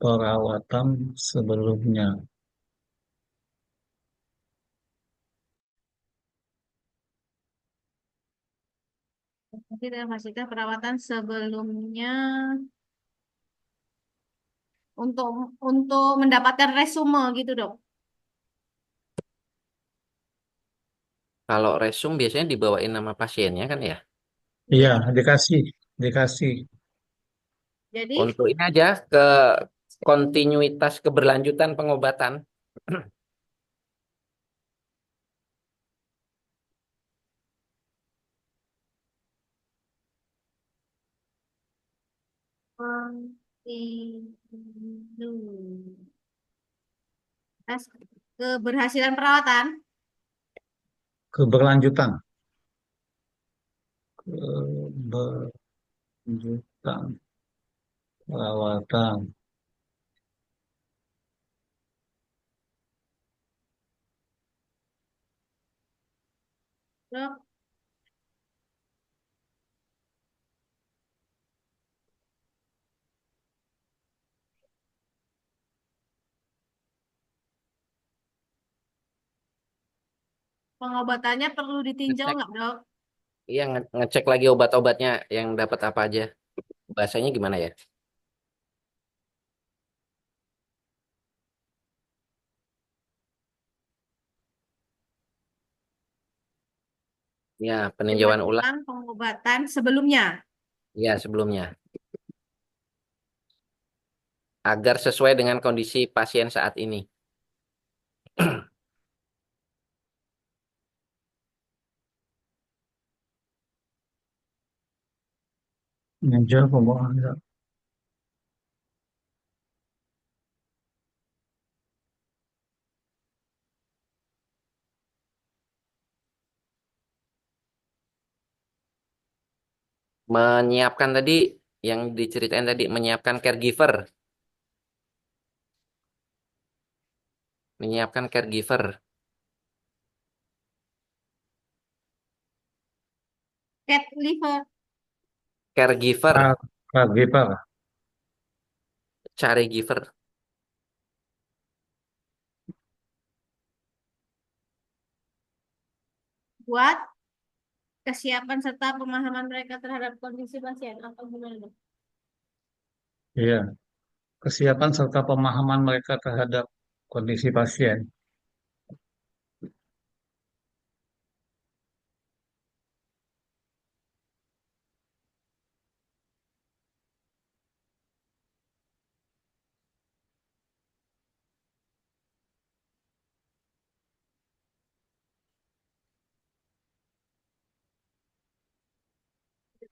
perawatan sebelumnya. Berarti dengan fasilitas perawatan sebelumnya untuk mendapatkan resume gitu dok. Kalau resum biasanya dibawain nama pasiennya kan ya. Iya, dikasih. Jadi Untuk ini aja ke kontinuitas keberlanjutan pengobatan. tes keberhasilan perawatan. Keberlanjutan. Keberlanjutan perawatan. Dok, pengobatannya perlu ditinjau Ngecek, nggak dok? iya ngecek lagi obat-obatnya yang dapat apa aja. Bahasanya gimana ya? Ya, peninjauan ulang. Dilakukan pengobatan sebelumnya. Ya, sebelumnya. Agar sesuai dengan kondisi pasien saat ini. Meninjau pembuangan. Menyiapkan tadi, yang diceritain tadi, menyiapkan caregiver. Menyiapkan caregiver. Cat liver Caregiver. Caregiver. Caregiver. buat kesiapan serta pemahaman mereka terhadap kondisi pasien atau gimana dok? Iya. Kesiapan serta pemahaman mereka terhadap kondisi pasien.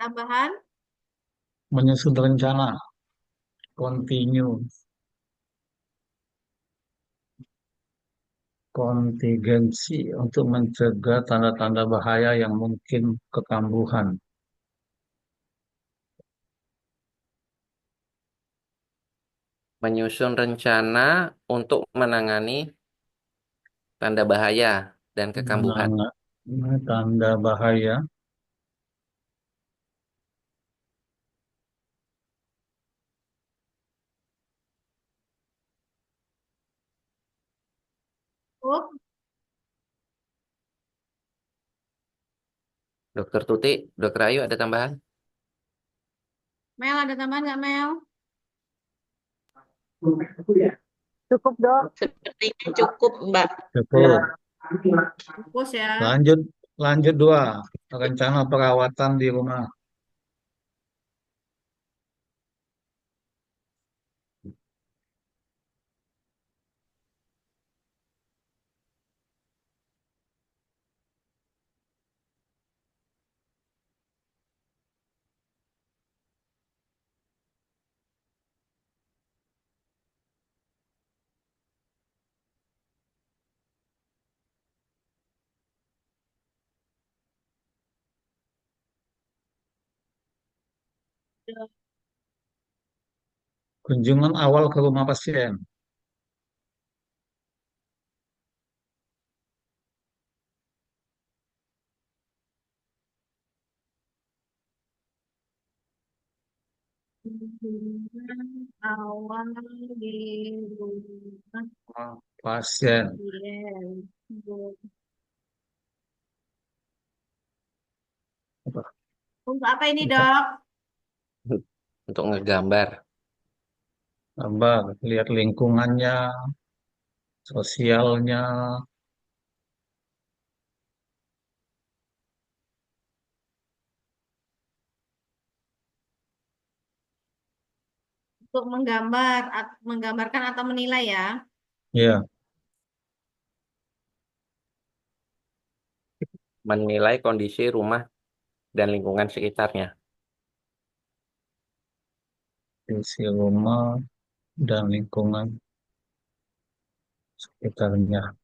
Tambahan Menyusun rencana kontinu kontingensi untuk mencegah tanda-tanda bahaya yang mungkin kekambuhan. Menyusun rencana untuk menangani tanda bahaya dan kekambuhan. Tanda bahaya. Oh, Dokter Tuti, Dokter Ayu ada tambahan? Mel ada tambahan nggak Mel? Cukup dok. Sepertinya cukup, Mbak. Cukup. Fokus ya. Lanjut, lanjut 2. Rencana perawatan di rumah. Kunjungan awal ke rumah pasien. Awal di rumah Pasien. pasien. Untuk apa ini dok? Untuk ngegambar. Gambar, lihat lingkungannya, sosialnya. Untuk menggambarkan atau menilai ya. Ya, Menilai kondisi rumah dan lingkungan sekitarnya. isi rumah dan lingkungan sekitarnya.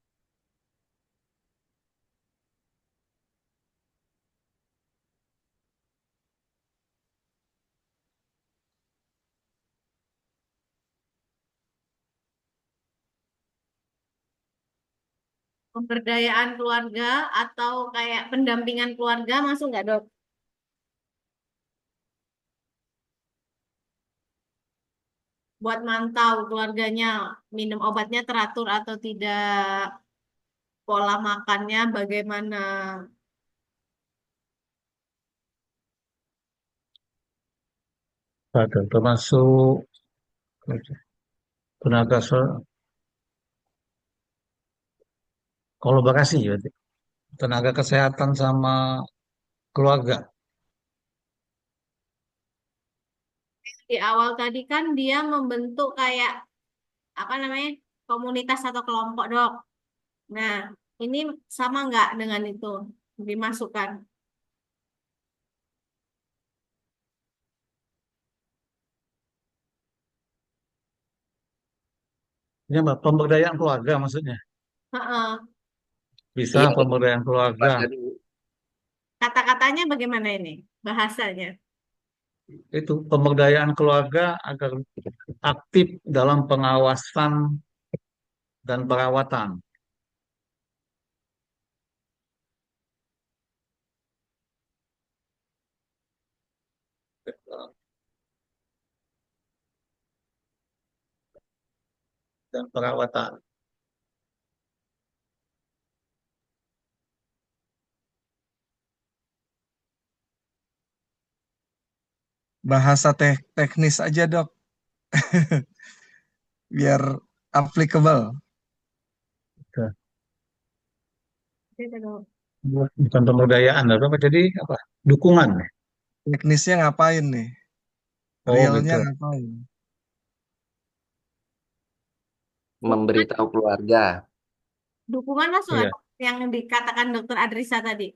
Pemberdayaan keluarga atau kayak pendampingan keluarga masuk nggak dok? Buat mantau keluarganya minum obatnya teratur atau tidak, pola makannya bagaimana. Ada termasuk tenaga kolaborasi ya, tenaga kesehatan sama keluarga. Di awal tadi kan dia membentuk kayak apa namanya komunitas atau kelompok dok. Nah, ini sama nggak dengan itu dimasukkan? Ini apa? Pemberdayaan keluarga maksudnya. Heeh. Bisa Iya, pemberdayaan keluarga. Mas tadi. Kata-katanya bagaimana ini bahasanya? Itu pemberdayaan keluarga agar aktif dalam pengawasan dan perawatan dan perawatan. Bahasa teknis aja dok, biar applicable. Oke. Gitu, dok. Bukan pemberdayaan, apa jadi apa? Dukungan. Teknisnya ngapain nih? Oh Realnya gitu. ngapain? Memberitahu keluarga. Dukungan masuk nggak Iya, dok? Yang dikatakan dokter Adrisa tadi.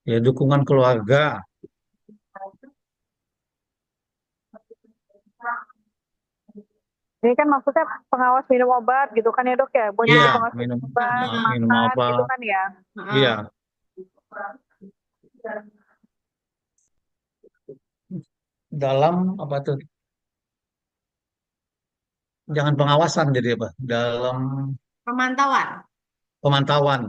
ya dukungan keluarga. Ini kan maksudnya pengawas minum obat gitu kan ya dok ya, buat Iya, jadi Ya. pengawas minum minum obat, minum makan apa? gitu kan ya. Iya, Heeh. dalam apa tuh? jangan pengawasan jadi apa? Dalam Pemantauan. pemantauan,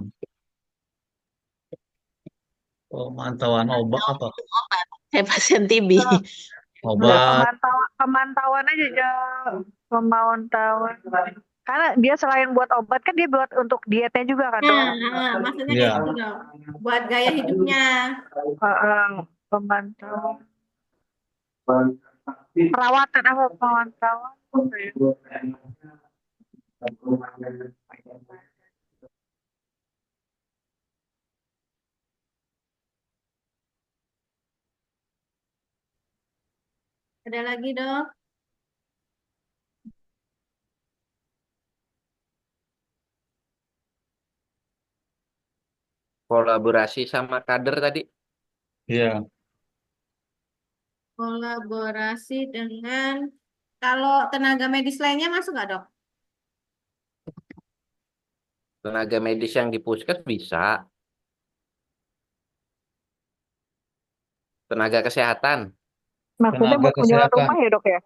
pemantauan obat apa? Obat. Kayak pasien TB. Enggak, enggak, Obat. pemantauan aja, Jo. Pemantauan. Karena dia selain buat obat kan dia buat untuk dietnya juga kan, Dok. Maksudnya kayak Ya, gitu dong. Buat gaya hidupnya. Pemantauan. Perawatan apa pemantauan? Apa ya? Ada lagi dok? Kolaborasi sama kader tadi. iya. Kolaborasi dengan, kalau tenaga medis lainnya masuk nggak dok? Tenaga medis yang di puskes bisa. Tenaga kesehatan. Maksudnya Tenaga buat kunjungan kesehatan. rumah ya, Dok ya?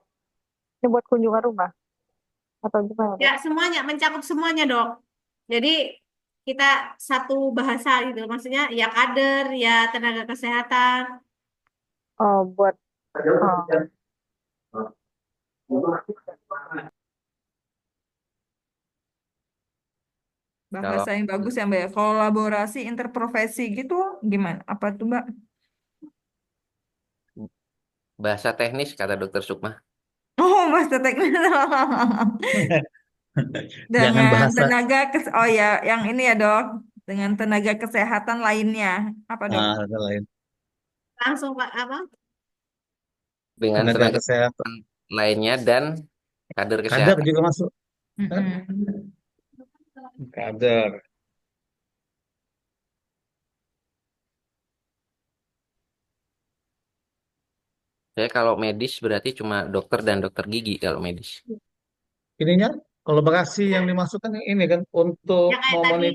Ini buat kunjungan rumah atau gimana, Dok? Ya semuanya, mencakup semuanya dok. Jadi kita satu bahasa gitu. Maksudnya ya kader, ya tenaga kesehatan. Oh, buat Kalau Bahasa yang bagus ya Mbak ya. Kolaborasi interprofesi gitu gimana? Apa tuh Mbak? bahasa teknis kata Dokter Sukma. Oh, bahasa teknis. Jangan Dengan bahasa tenaga oh ya, yang ini ya dok. Dengan tenaga kesehatan lainnya. Apa dok? ada lain. Langsung pak apa? Dengan Tenaga tenaga kesehatan. lainnya dan kader Kader kesehatan. juga masuk. Kan? Mm-mm. Kader. Saya kalau medis berarti cuma dokter dan dokter gigi kalau medis. Ininya kolaborasi yang dimasukkan ini kan Ya untuk kayak tadi,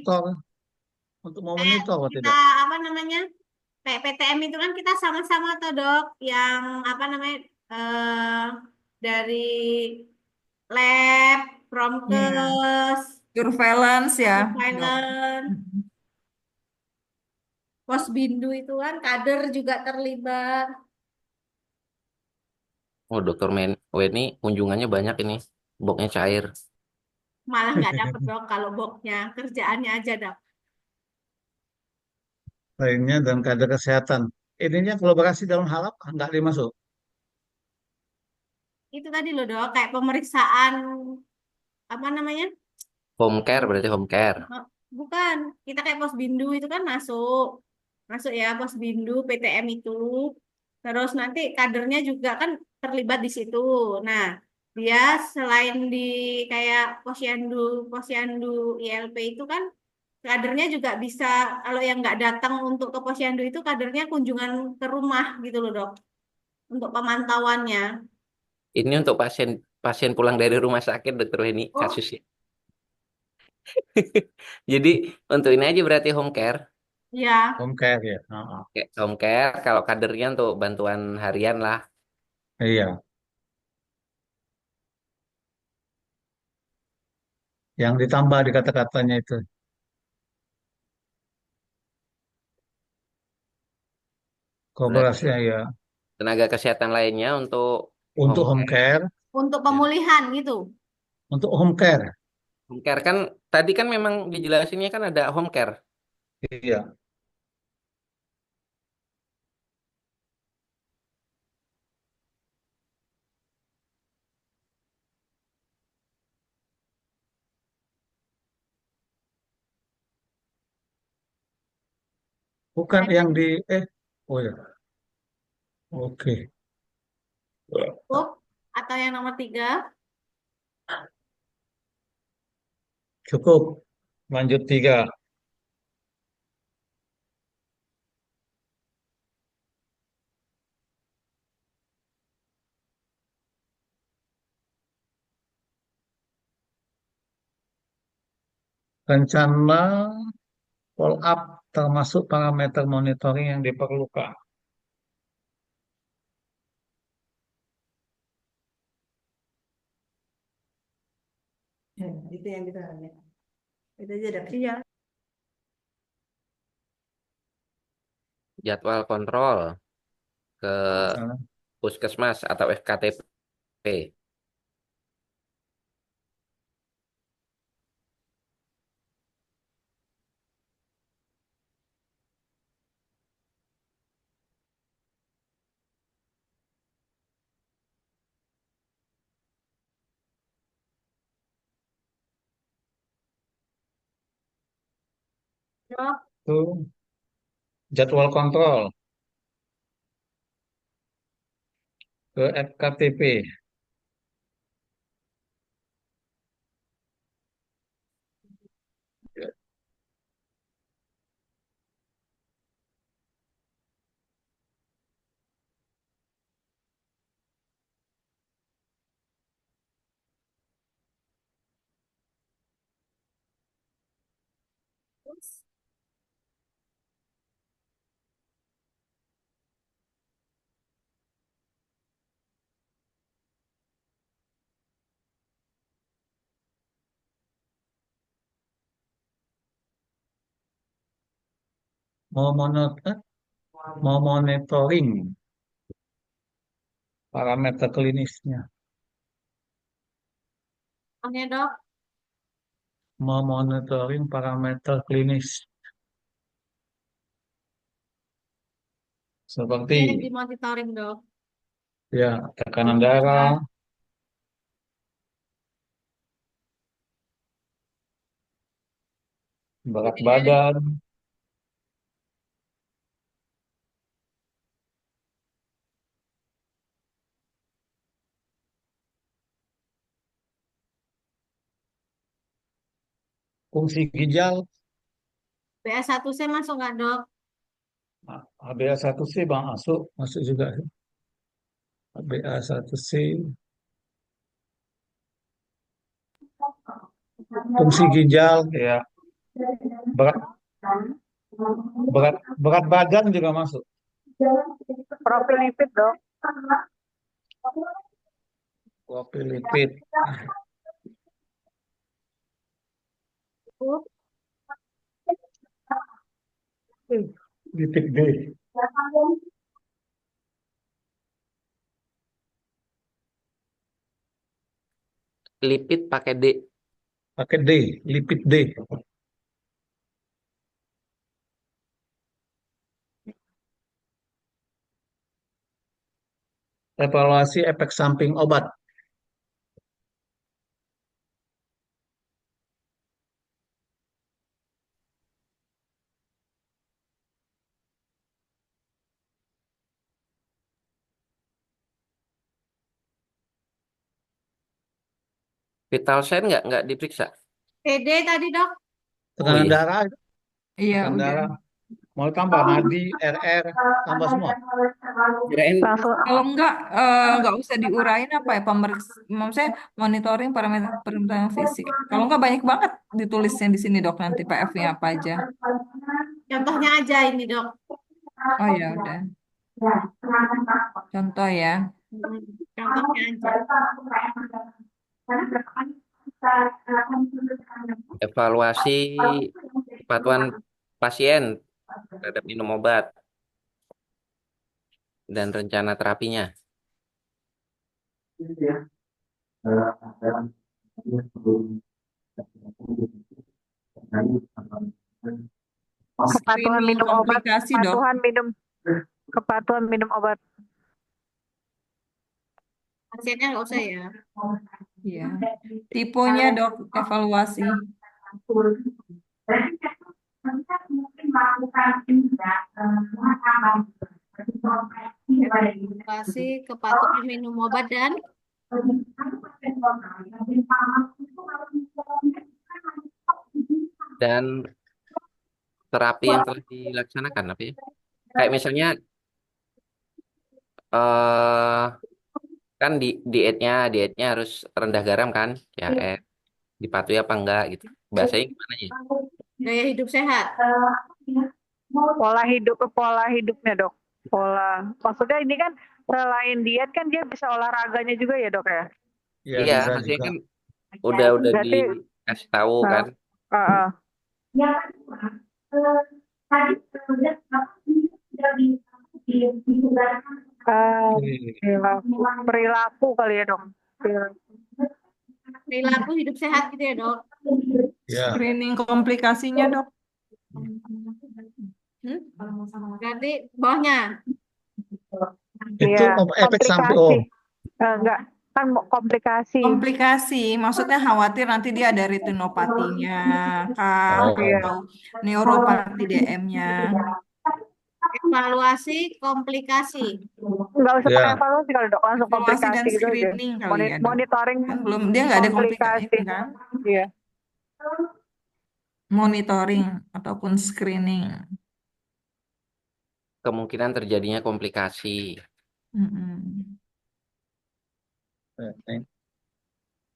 untuk mau kayak monitor atau kita tidak? apa namanya? Kayak PTM itu kan kita sama-sama tuh dok, yang apa namanya dari lab, Iya. promkes, Surveillance ya dok. surveillance, posbindu itu kan kader juga terlibat. Oh, dokter Weni kunjungannya banyak ini. Boknya cair. Malah nggak dapet dok kalau boknya, kerjaannya aja dok. Lainnya dan kader kesehatan. Ininya kolaborasi dalam hal apa? Nggak dimasuk. Itu tadi loh dok, kayak pemeriksaan apa namanya? Home care berarti home care. Oh, bukan, kita kayak posbindu itu kan masuk, masuk ya posbindu PTM itu. Terus nanti kadernya juga kan terlibat di situ. Nah, dia selain di kayak posyandu, posyandu ILP itu kan kadernya juga bisa, kalau yang nggak datang untuk ke posyandu itu kadernya kunjungan ke rumah gitu loh dok, untuk pemantauannya. Ini untuk pasien pasien pulang dari rumah sakit dokter Weni Oh, kasusnya. Jadi untuk ini aja berarti home care. ya, Home care ya. Oh, Kayak home care kalau kadernya untuk bantuan harian lah. iya. Yang ditambah di kata-katanya itu. Berarti Kolaborasinya ya. tenaga kesehatan lainnya untuk home Untuk home care. care. untuk Ya. pemulihan gitu. Untuk home care. Home care kan tadi kan memang dijelasinnya kan ada home care. Iya. Bukan yang di oh ya. Oke. Cukup. Atau yang nomor 3, Cukup. Lanjut 3. Rencana follow up termasuk parameter monitoring yang diperlukan. Itu yang kita lihat. Itu aja dok. Iya. Jadwal kontrol ke Salah. puskesmas atau FKTP. Dok, Itu jadwal kontrol ke FKTP. Mau monitor, mau monitoring parameter klinisnya. oke dok. Mau monitoring parameter klinis seperti Ini dimonitoring dok. ya tekanan darah, berat badan, fungsi ginjal, BA1C masuk nggak dok? HbA1c bang masuk, masuk juga. HbA1c, fungsi ginjal, ya berat berat berat badan juga masuk. Profil lipid dok. Profil lipid, lipid D, Lipid pakai D. pakai D, lipid D. Evaluasi efek samping obat. Vital sign nggak diperiksa? PD tadi dok. Oh Tekanan iya. darah, Iya, tekanan udah. darah. Mau tambah nadi, RR, tambah semua. Kirain Langsung Kalau enggak usah diurain apa ya maksudnya monitoring parameter fisik. Kalau enggak banyak banget ditulisnya di sini dok nanti PF-nya apa aja. Contohnya aja ini dok. Oh ya udah. Contoh ya. Contohnya aja. evaluasi kepatuhan pasien terhadap minum obat dan rencana terapinya. kepatuhan Screening minum obat, komplikasi dok. kepatuhan minum obat. Pasiennya nggak usah ya. Iya. Tipenya dok evaluasi. Evaluasi kepatuhan minum obat dan Terapi yang telah dilaksanakan apa ya? Kayak misalnya eh kan dietnya harus rendah garam kan? Ya, dipatuhi apa enggak gitu. Bahasanya gimana ya? gaya hidup sehat. Pola hidupnya dok. Maksudnya ini kan selain diet kan dia bisa olahraganya juga ya dok ya. Ya Iya, bisa maksudnya juga. kan udah Berarti dikasih tahu uh, kan. uh, perilaku kali ya dok. Perilaku hidup sehat gitu ya dok. Ya, Screening komplikasinya, dok. Berarti bawahnya. itu Iya, efek samping. komplikasi. Oh, Enggak, kan komplikasi. Komplikasi, maksudnya khawatir nanti dia ada retinopatinya, kah, oh, Iya. atau neuropati DM-nya. Evaluasi komplikasi. Nggak usah pakai ya. evaluasi kalau dok, langsung Evaluasi dan komplikasi gitu aja. screening kali ya, dok. Monitoring Kan belum, dia nggak ada komplikasi komplikasi. kan? Iya. Monitoring ataupun screening. Kemungkinan terjadinya komplikasi. Mm-mm.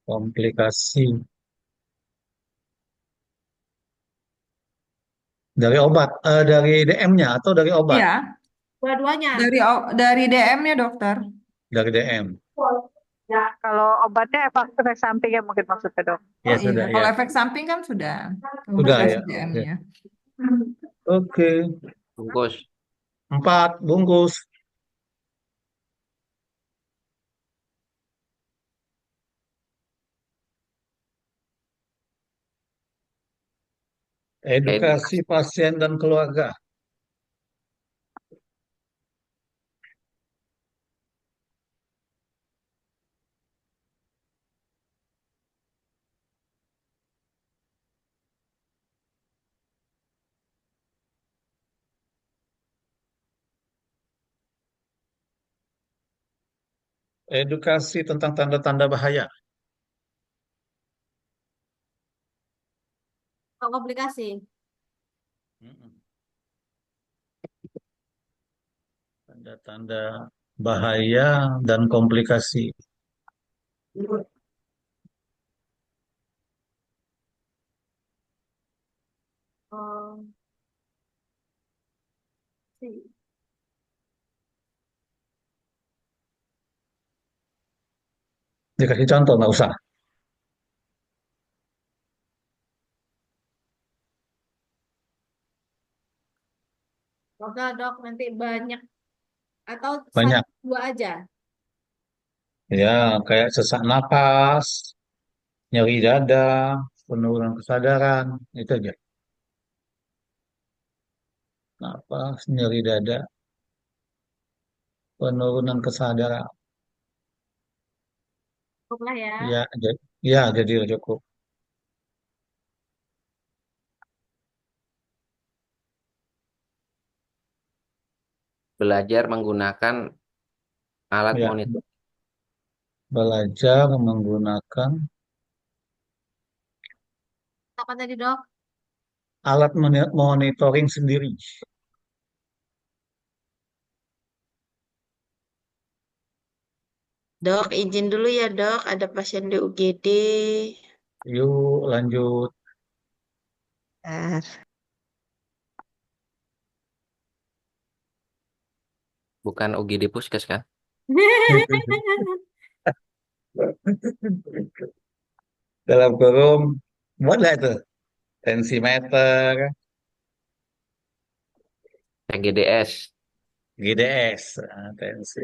Komplikasi dari obat, dari DM-nya atau dari obat? Iya, Dua-duanya. dari DM-nya, dokter. Dari DM. Kalau obatnya efek samping ya mungkin maksudnya dok. Ya Oh sudah, iya, kalau ya. efek samping kan sudah Sudah komplikasi ya. Oke. DM-nya. Oke. Bungkus. 4 bungkus. Edukasi pasien dan keluarga. Edukasi tentang tanda-tanda bahaya. Komplikasi. Tanda-tanda bahaya dan komplikasi. Oh, sih. Dikasih contoh, nggak usah. Oke dok, nanti banyak atau Banyak. satu dua aja. Ya, kayak sesak napas, nyeri dada, penurunan kesadaran, itu aja. Napas, nyeri dada, penurunan kesadaran. Cukup lah ya. Ya, ya jadi cukup. Belajar menggunakan alat Ya, monitor. belajar menggunakan Apa tadi dok? alat monitoring sendiri. Dok, izin dulu ya dok, ada pasien di UGD. Yuk, lanjut. Bentar. Bukan UGD Puskes kan? Dalam kurung, buatlah itu. Tensimeter, PGDS. GDS, tensi.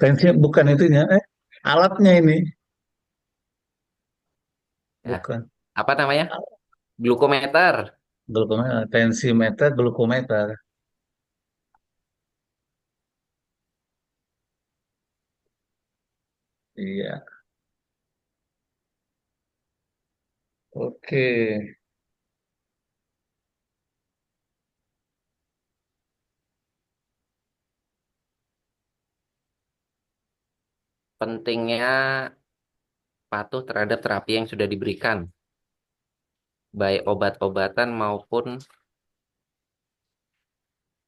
Tensi bukan itunya, alatnya ini. Ya. Bukan. Apa namanya? Glukometer. Glukometer, tensimeter, glukometer. Iya. Oke. Pentingnya patuh terhadap terapi yang sudah diberikan, baik obat-obatan maupun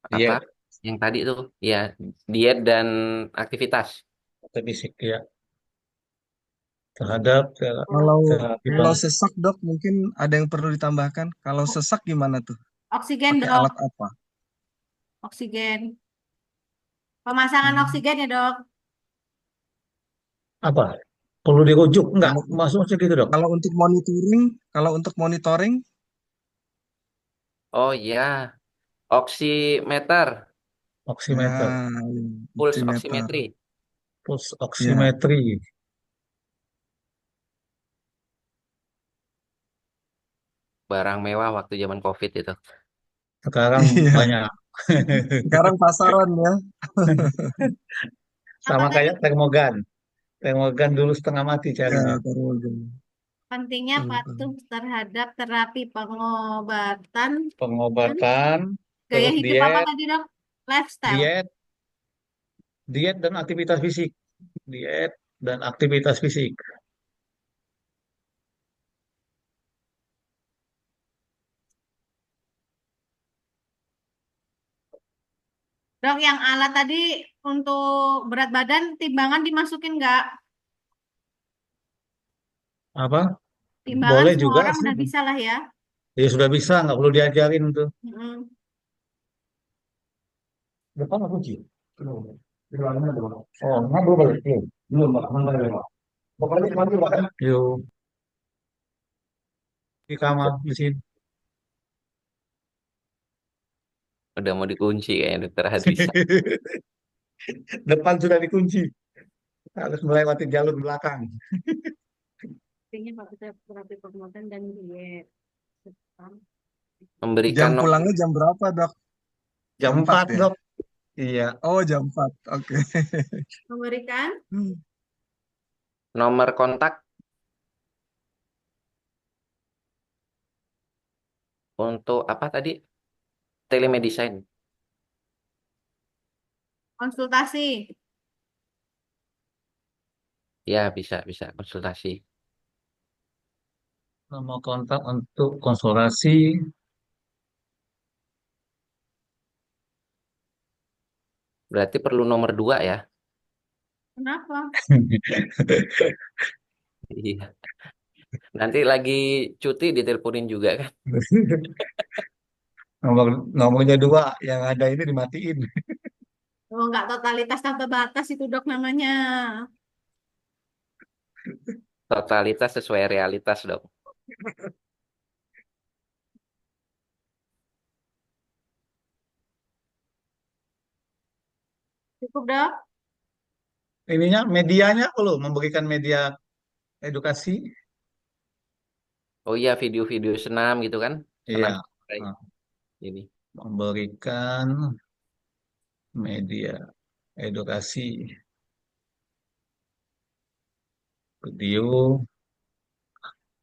apa Diet, yang tadi itu, ya, diet dan aktivitas. atau fisik ya. Terhadap Kalau terapi kalau sesak dok mungkin ada yang perlu ditambahkan. Kalau sesak gimana tuh? Oksigen Pakai dok, alat apa? oksigen. Pemasangan oksigen ya dok. apa? Perlu dirujuk enggak? Kalau Maksudnya gitu dok. kalau untuk monitoring, kalau untuk monitoring, Oh iya, oximeter, Oximeter, nah, pulse oximeter, oximetry, pulse ya, oximetry. barang mewah waktu zaman COVID itu. Sekarang iya. banyak. Sekarang pasaran ya. Apa Sama tadi kayak termogan. Termogan dulu setengah mati Ya, carinya. termogan. pentingnya patuh terhadap terapi pengobatan dan Pengobatan, gaya terus hidup apa diet, tadi dok? Lifestyle. diet, diet dan aktivitas fisik. Diet dan aktivitas fisik. Dok, yang alat tadi untuk berat badan, timbangan dimasukin nggak? Apa? Timbangan Boleh semua juga orang sih. udah bisa lah ya. Ya sudah bisa, nggak perlu diajarin tuh. Mm-mm. Depan aku kunci. Oh, nggak belum balik. Belum. Belum, Pak. Aman balik, Pak. Pokoknya nanti, Pak. Yuk, di kamar, di sini. Udah mau dikunci kayaknya dokter Hadisa. Depan sudah dikunci. Harus melewati jalur belakang. Pentingnya patuh terapi pengobatan dan diet. Memberikan Jam pulangnya jam berapa, Dok? Jam Jam 4 4 ya? dok. Iya. Oh, jam 4. Oke. Memberikan nomor kontak untuk apa tadi? Telemedicine. konsultasi. Ya, bisa bisa konsultasi. Nomor kontak untuk konsultasi. Berarti perlu nomor 2 ya. Kenapa? Iya. Nanti lagi cuti diteleponin juga kan. Nomor nomornya 2 yang ada ini dimatiin. Oh, nggak totalitas tanpa batas itu dok namanya. Totalitas sesuai realitas dok. Cukup dok. Ininya medianya apa lo memberikan media edukasi? Oh iya video-video senam gitu kan. Iya. Senam kayak Nah, ini. memberikan media edukasi video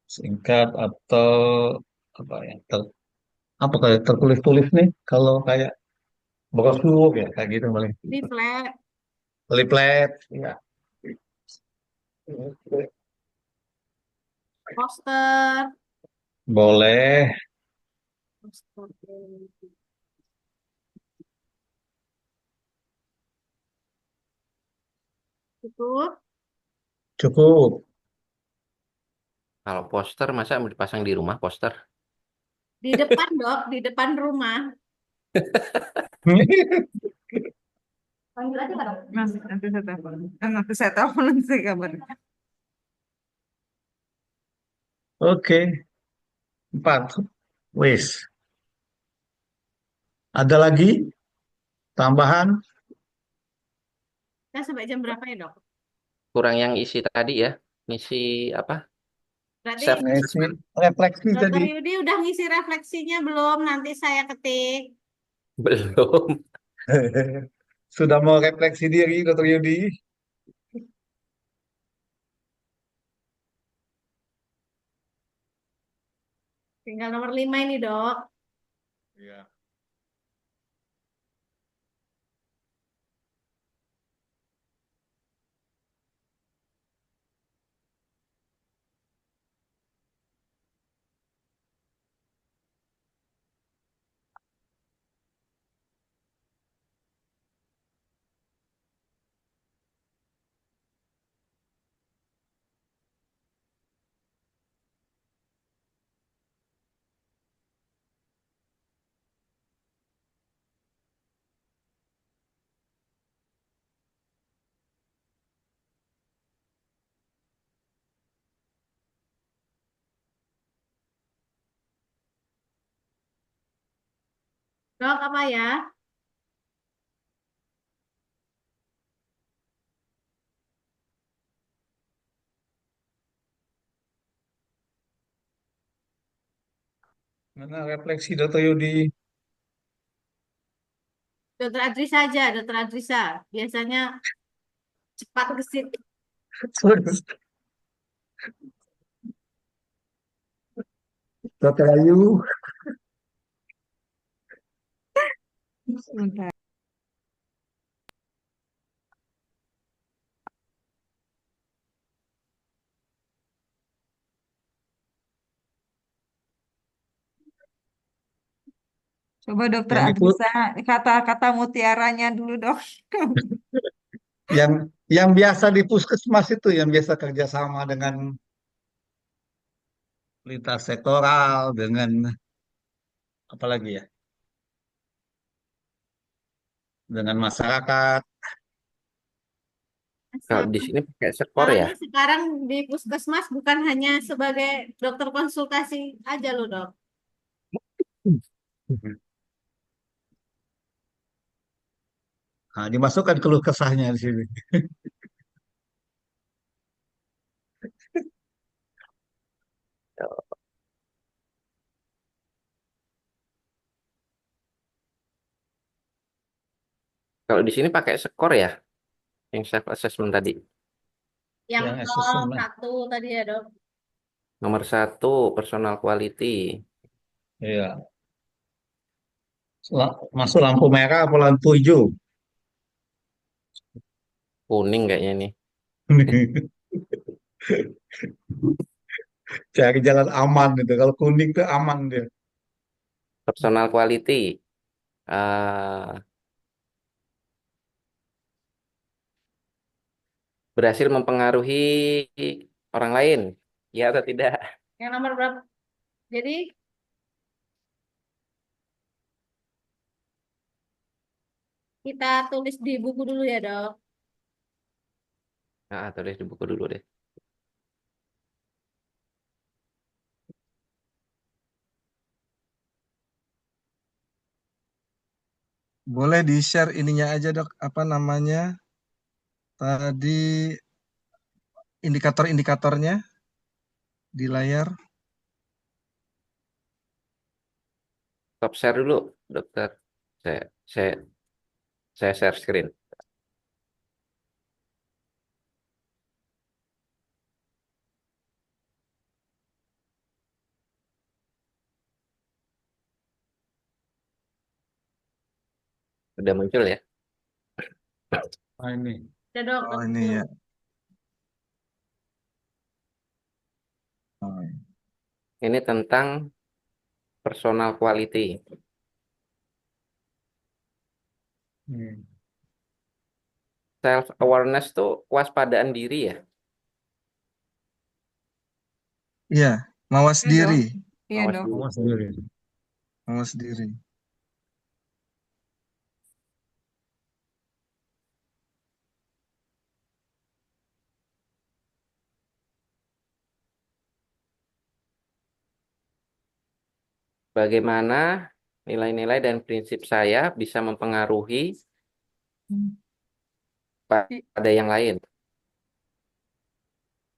singkat atau apa ya apa kayak tertulis-tulis nih kalau kayak brosur ya kayak gitu paling Di flat, leaflet ya. poster. Boleh. Cukup. Cukup. Kalau poster masa mau dipasang di rumah poster? Di depan dok, di depan rumah. Panggil aja nggak dok? Nanti saya telepon. Nanti saya telepon nanti saya kabarin. Oke, 4. Wis. Ada lagi tambahan? Kita sampai jam berapa ya dok? Kurang yang isi tadi ya. Ngisi apa? Berarti Self Nah, ini assessment. refleksi dokter tadi. Yudi udah ngisi refleksinya belum? Nanti saya ketik. Belum. Sudah mau refleksi diri, Dokter Yudi? Tinggal nomor 5 ini dok. Iya. Dok, apa ya? Mana refleksi Dr. Yudi? Dokter Adri saja, Dokter Adrisa. Biasanya cepat gesit. Terus, Dr. Ayu. Sebentar. Coba Dokter Yang itu Adrisa kata-kata mutiaranya dulu dok. yang yang biasa di puskesmas itu yang biasa kerjasama dengan lintas sektoral dengan apa lagi ya? Dengan masyarakat. Kalau di sini pakai skor ya. Masalahnya sekarang di puskesmas bukan hanya sebagai dokter konsultasi aja loh dok. Nah, dimasukkan keluh kesahnya di sini. Kalau di sini pakai skor ya, yang self assessment tadi. Yang Yang nomor assessment. satu tadi ya dok. Nomor satu, personal quality. Iya. Masuk lampu merah apa lampu hijau? Kuning kayaknya nih. Cari jalan aman itu. Kalau kuning tuh aman dia. Personal quality. eh, Berhasil mempengaruhi orang lain. Ya atau tidak? Yang nomor berapa? Jadi kita tulis di buku dulu ya dok. Nah, tulis di buku dulu deh. Boleh di-share ininya aja, Dok. Apa namanya? Tadi indikator-indikatornya di layar. Stop share dulu, dokter. Saya, saya, saya share screen. Udah muncul ya. Nah, ini. Ya dok, Oh, udah ini muncul. ya. Oh, Ini tentang personal quality. Hmm. Self awareness tuh kewaspadaan diri ya. iya, mawas Iya dok. diri. Iya Awas dok. diri. Awas sendiri. Mawas diri. Bagaimana nilai-nilai dan prinsip saya bisa mempengaruhi Hmm. pada yang lain.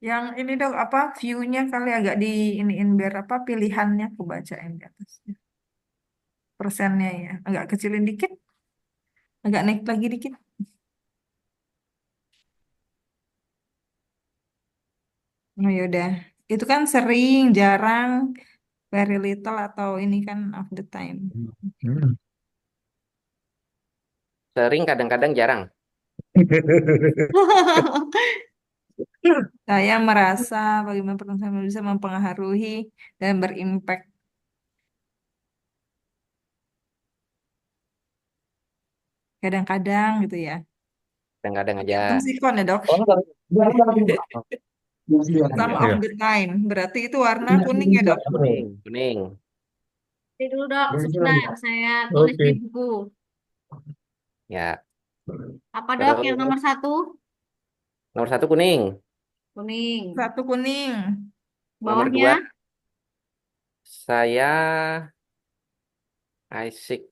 Yang ini dok apa view-nya kali agak di iniin biar apa pilihannya kebacain di atasnya. Persennya ya agak kecilin dikit, agak naik lagi dikit. Oh yaudah. Itu kan sering, jarang, very little atau ini kan of the time. Hmm. Sering, kadang-kadang jarang. Saya merasa bagaimana pertemuan bisa mempengaruhi dan berimpact. Kadang-kadang gitu ya. Kadang-kadang aja. Tergantung sikon ya dok. Some of Iya. the time. Berarti itu warna kuning ya dok. Kuning, kuning. Ini dulu dok, sebentar saya tulis di Oke. buku. Ya, Apa dok yang terus nomor satu? nomor satu kuning. Kuning. Satu kuning. Nomor Bawahnya dua, saya I seek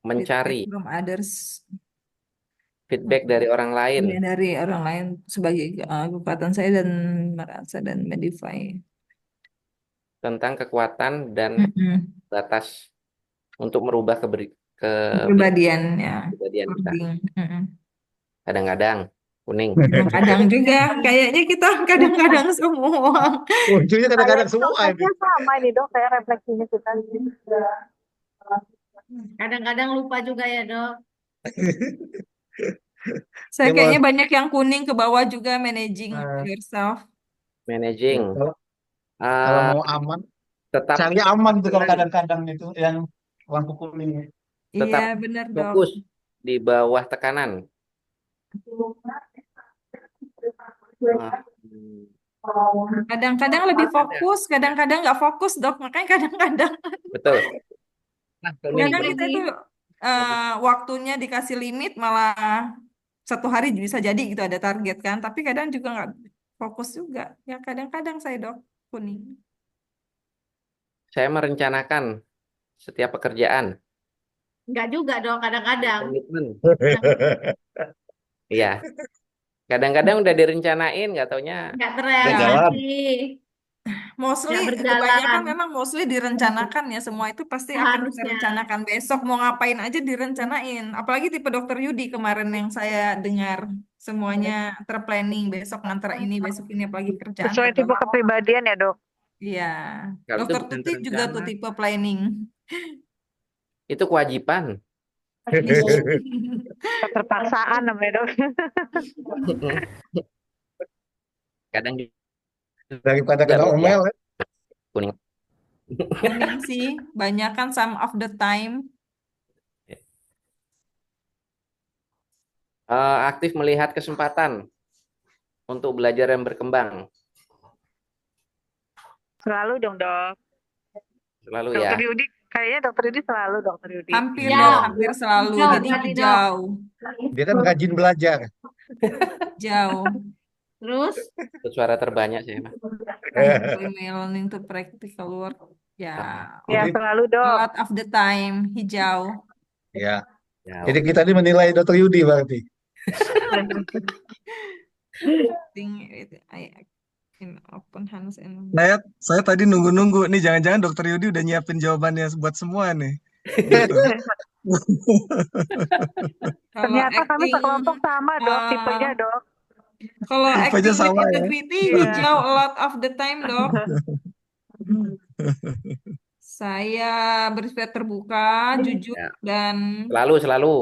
mencari from others. feedback dari orang lain Ya, dari orang lain sebagai kekuatan saya dan merasa dan modify. tentang kekuatan dan batas untuk merubah Kepribadian ya. kepribadian kita. Mm-mm. Kadang-kadang kuning. Kadang-kadang juga kayaknya kita kadang-kadang semua. Ujungnya kadang-kadang semua ini. Refleksinya sama ini dok, kayak refleksinya kita. Kadang-kadang lupa juga ya, Dok. Saya Ya, kayaknya Bang. banyak yang kuning ke bawah juga managing yourself. Managing. Kalau Eh, mau aman, tetap cari aman tuh kalau kadang-kadang itu yang lampu kuning. Iya, tetap benar dok. fokus di bawah tekanan. Kadang-kadang lebih fokus, kadang-kadang nggak fokus dok. Makanya kadang-kadang Betul. Nah, kuning. kadang kita itu waktunya dikasih limit malah 1 hari bisa jadi gitu ada target kan. Tapi kadang juga nggak fokus juga. Ya kadang-kadang saya dok kuning. Saya merencanakan setiap pekerjaan. Enggak juga, Dok. Kadang-kadang. Komitmen. Iya. Kadang-kadang udah direncanain, nggak taunya Enggak jalan. terrealisasi. Mostly Nggak kebanyakan berjalan. memang mostly direncanakan ya semua itu pasti akan kita Seharusnya. rencanakan besok mau ngapain aja direncanain. Apalagi tipe dokter Yudi kemarin yang saya dengar semuanya terplanning besok nganter ini besok ini apalagi kerjaan Sesuai tipe tetap. kepribadian ya dok. Iya. kalau itu Dokter bukan Tuti juga tuh rencana, tipe planning. itu kewajiban. Keterpaksaan namanya dok. Kadang Daripada juga kena loh, ya, omel. kuning. Kuning sih banyak kan some of the time. Aktif melihat kesempatan untuk belajar dan berkembang. Selalu dong dok. Selalu ya. Dokter Yudi, kayaknya dokter Yudi selalu dokter Yudi. Hampir Iya. dok, hampir selalu. Hijau Jadi berarti, Dok. hijau, Dia kan rajin belajar. hijau. Terus, Itu suara terbanyak sih, Mas. Learning to practical work. Ya, Ya Jadi, selalu a dok. lot of the time hijau. ya. Ya, Jadi kita ini menilai Dr. Yudi berarti. Think it, in open hands and Saya tadi nunggu-nunggu nih, jangan-jangan dokter Yudi udah nyiapin jawabannya buat semua nih. Gitu. kalau Ternyata kami acting sekelompok sama dok, uh, tipenya dok. kalau Tipenya acting with sama ya. integrity Iya. hijau a lot of the time dok. Saya bersifat terbuka, jujur Ya. dan Selalu. Selalu.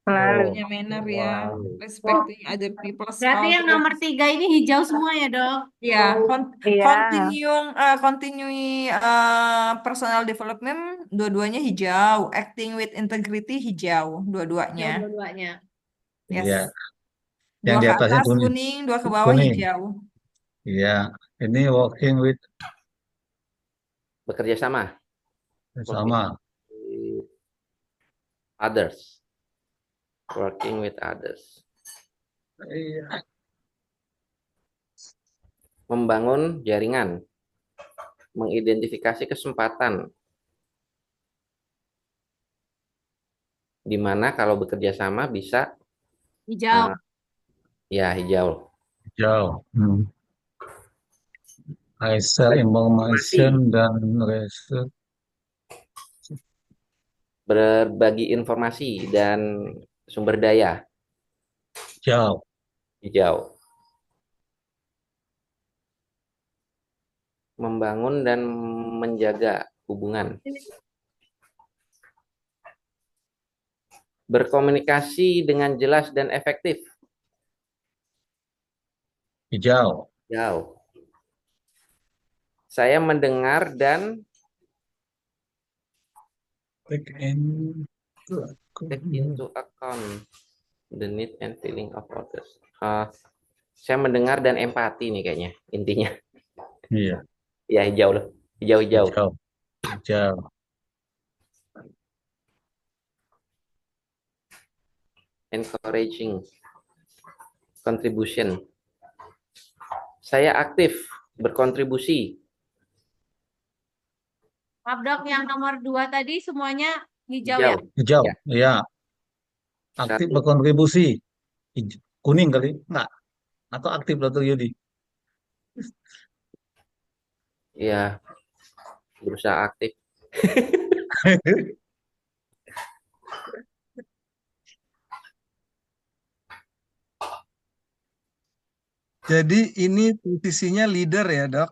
punya manner ya, respecting other people's berarti yang nomor 3 ini hijau semua ya, Dok? ya, Iya. continue personal development dua-duanya hijau, acting with integrity hijau dua-duanya. Dua-duanya. Yes. Iya. Dua Yang di ke atasnya atas kuning. kuning, dua ke bawah Kuning. hijau. Iya. Ini working with Bekerja sama. sama. With others. Working with others. Iya. Membangun jaringan. Mengidentifikasi kesempatan. Di mana kalau bekerja sama bisa Hijau. ya hijau. Jauh. I share information dan research. Berbagi informasi dan sumber daya. Jauh. Hijau. Membangun dan menjaga hubungan. Berkomunikasi dengan jelas dan efektif. Hijau. Hijau. Saya mendengar dan Take into account the need and feeling of others. Saya mendengar dan empati nih kayaknya intinya. Iya. Ya hijau loh. Hijau-hijau. Hijau. Hijau. Encouraging contribution. Saya aktif berkontribusi. Maaf, Dok, yang nomor 2 tadi semuanya Hijau ya. Hijau. Hijau, Ya. ya. Aktif 1. berkontribusi. Kuning kali? Enggak. Atau aktif Dr. Yudi? Ya, berusaha aktif. Jadi ini posisinya leader ya, Dok.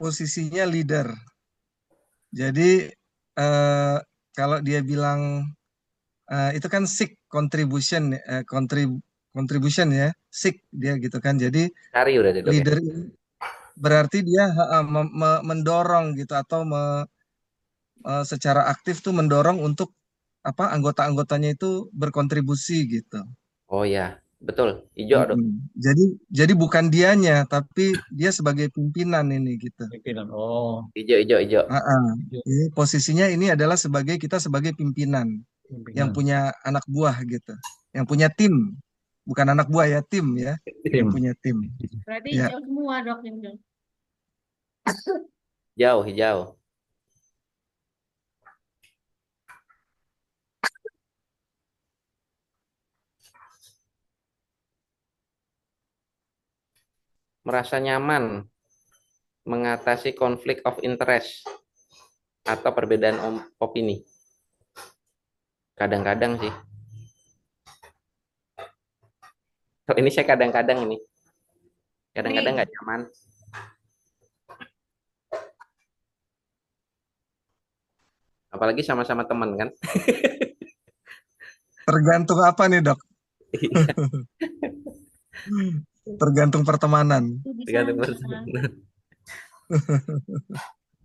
Posisinya leader. Jadi kalau dia bilang itu kan seek contribution, contribution ya, seek dia gitu kan. Jadi Cari udah deh, Dok ya. leader ini berarti dia mendorong gitu atau secara aktif tuh mendorong untuk apa anggota-anggotanya itu berkontribusi gitu. Oh ya, betul. Hijau, Dok. Mm-mm. Jadi bukan dianya, tapi dia sebagai pimpinan ini gitu. Pimpinan. Oh, Hijau, hijau, hijau. Ah, hijau. ini posisinya ini adalah sebagai kita sebagai pimpinan yang Pimpinan. punya anak buah gitu, yang punya tim, bukan anak buah ya tim ya, yang Tim. punya tim. Berarti Ya, hijau semua dok ini dok. Hijau, hijau. Merasa nyaman mengatasi konflik of interest atau perbedaan opini. Kadang-kadang sih. Kalau ini saya kadang-kadang ini. Kadang-kadang Nih, nggak nyaman. Apalagi sama-sama teman kan. tergantung apa nih dok? Tergantung pertemanan. itu di Tergantung sana. pertemanan.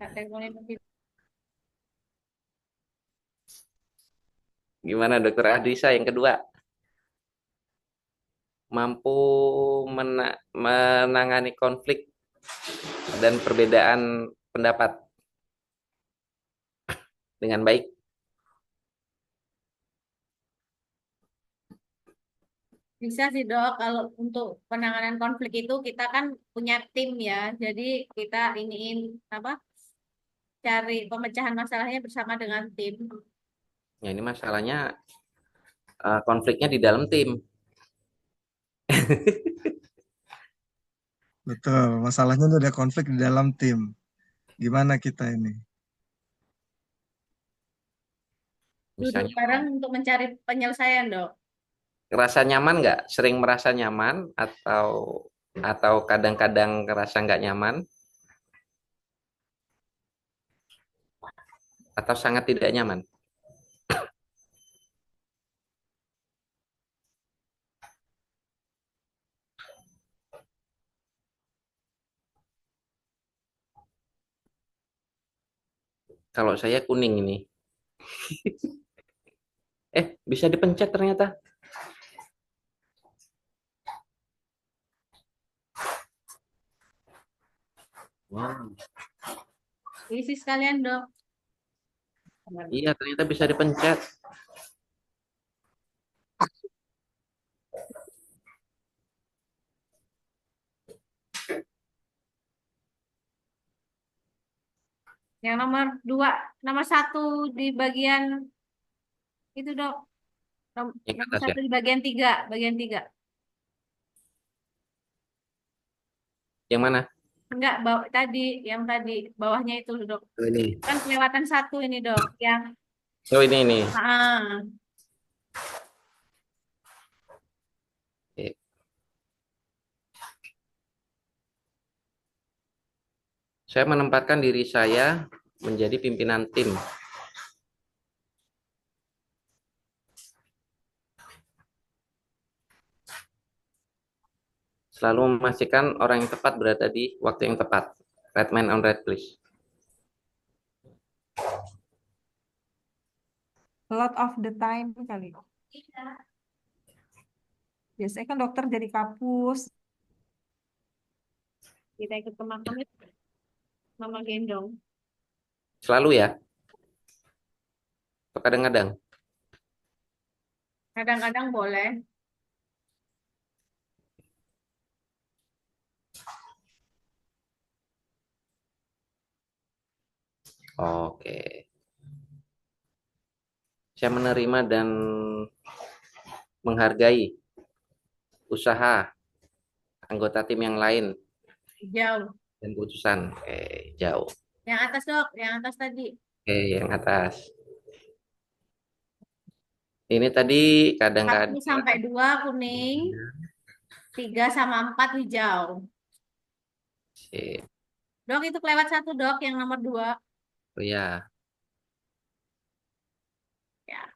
Kategori Gimana Dokter Adrisa yang kedua? Mampu menangani konflik dan perbedaan pendapat dengan baik. bisa sih dok. Kalau untuk penanganan konflik itu kita kan punya tim ya. Jadi kita iniin apa? Cari pemecahan masalahnya bersama dengan tim. Ya ini masalahnya konfliknya di dalam tim. Betul, masalahnya itu ada konflik di dalam tim. Gimana kita ini? Duduk Misalnya, bareng untuk mencari penyelesaian dok. rasa nyaman nggak? Sering merasa nyaman atau kadang-kadang ngerasa nggak nyaman atau sangat tidak nyaman? Kalau saya kuning ini. Bisa dipencet ternyata. Wow. Isi sekalian dok. Iya, ternyata bisa dipencet. Yang nomor 2, nomor 1 di bagian itu dok. Yang Nomor atas ya. 1 di bagian 3, bagian 3. Yang mana? Enggak, tadi, yang tadi bawahnya itu dok. Oh, ini. Kan kelewatan 1 ini dok. Yang Oh, ini. ah, Oke. Saya menempatkan diri saya menjadi pimpinan tim. Selalu memastikan orang yang tepat berada di waktu yang tepat. Right man on right place. A lot of the time kali. Biasanya kan dokter jadi kapus. kita ikut ke makam itu mama gendong. Selalu ya? Atau kadang-kadang? Kadang-kadang boleh. Oke. Saya menerima dan menghargai usaha anggota tim yang lain Jauh. dan keputusan. Jauh. Yang atas dok, yang atas tadi. Yang atas. Ini tadi 1 kadang-kadang sampai 2 kuning, 3 sama 4 hijau. Sip. Dok itu kelewat 1 dok, yang nomor 2. Oh ya, Ya.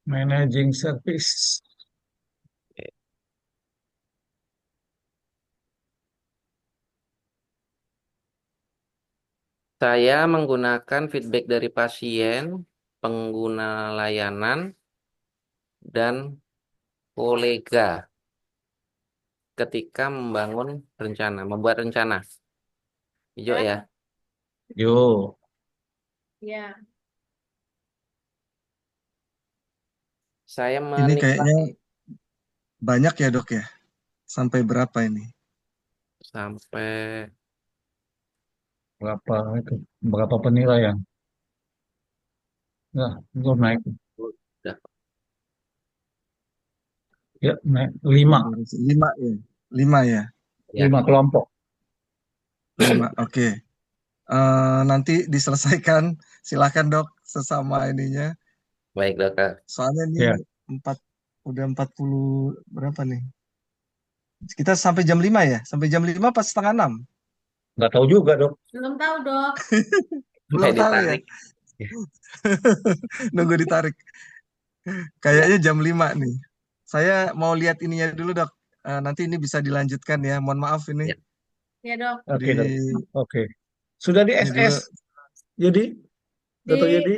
Managing service. saya menggunakan feedback dari pasien, pengguna layanan, dan kolega ketika membuat rencana. Hijau ya. Yo, Ya. Saya Ini menilai kayaknya banyak ya dok ya. Sampai berapa ini? sampai berapa penilaian? Nah, itu naik. udah Ya, naik 5. 5 ya. 5 ya. ya. 5 kelompok. 5. Oke. Nanti diselesaikan. Silakan dok sesama ininya. Baik dokter. Soalnya ini Ya, udah 40 berapa nih? Kita sampai jam 5 ya? Sampai jam 5 pas setengah 6? nggak tahu juga dok. Belum tahu dok. Belum Sampai tahu ya? ditarik. Nunggu ditarik. Kayaknya jam 5 nih. Saya mau lihat ininya dulu dok. Nanti ini bisa dilanjutkan ya. Mohon maaf ini Ya. Ya dok. Oke di dok. Oke. Sudah di ini dulu. SS, Yudi? Dokter Yudi?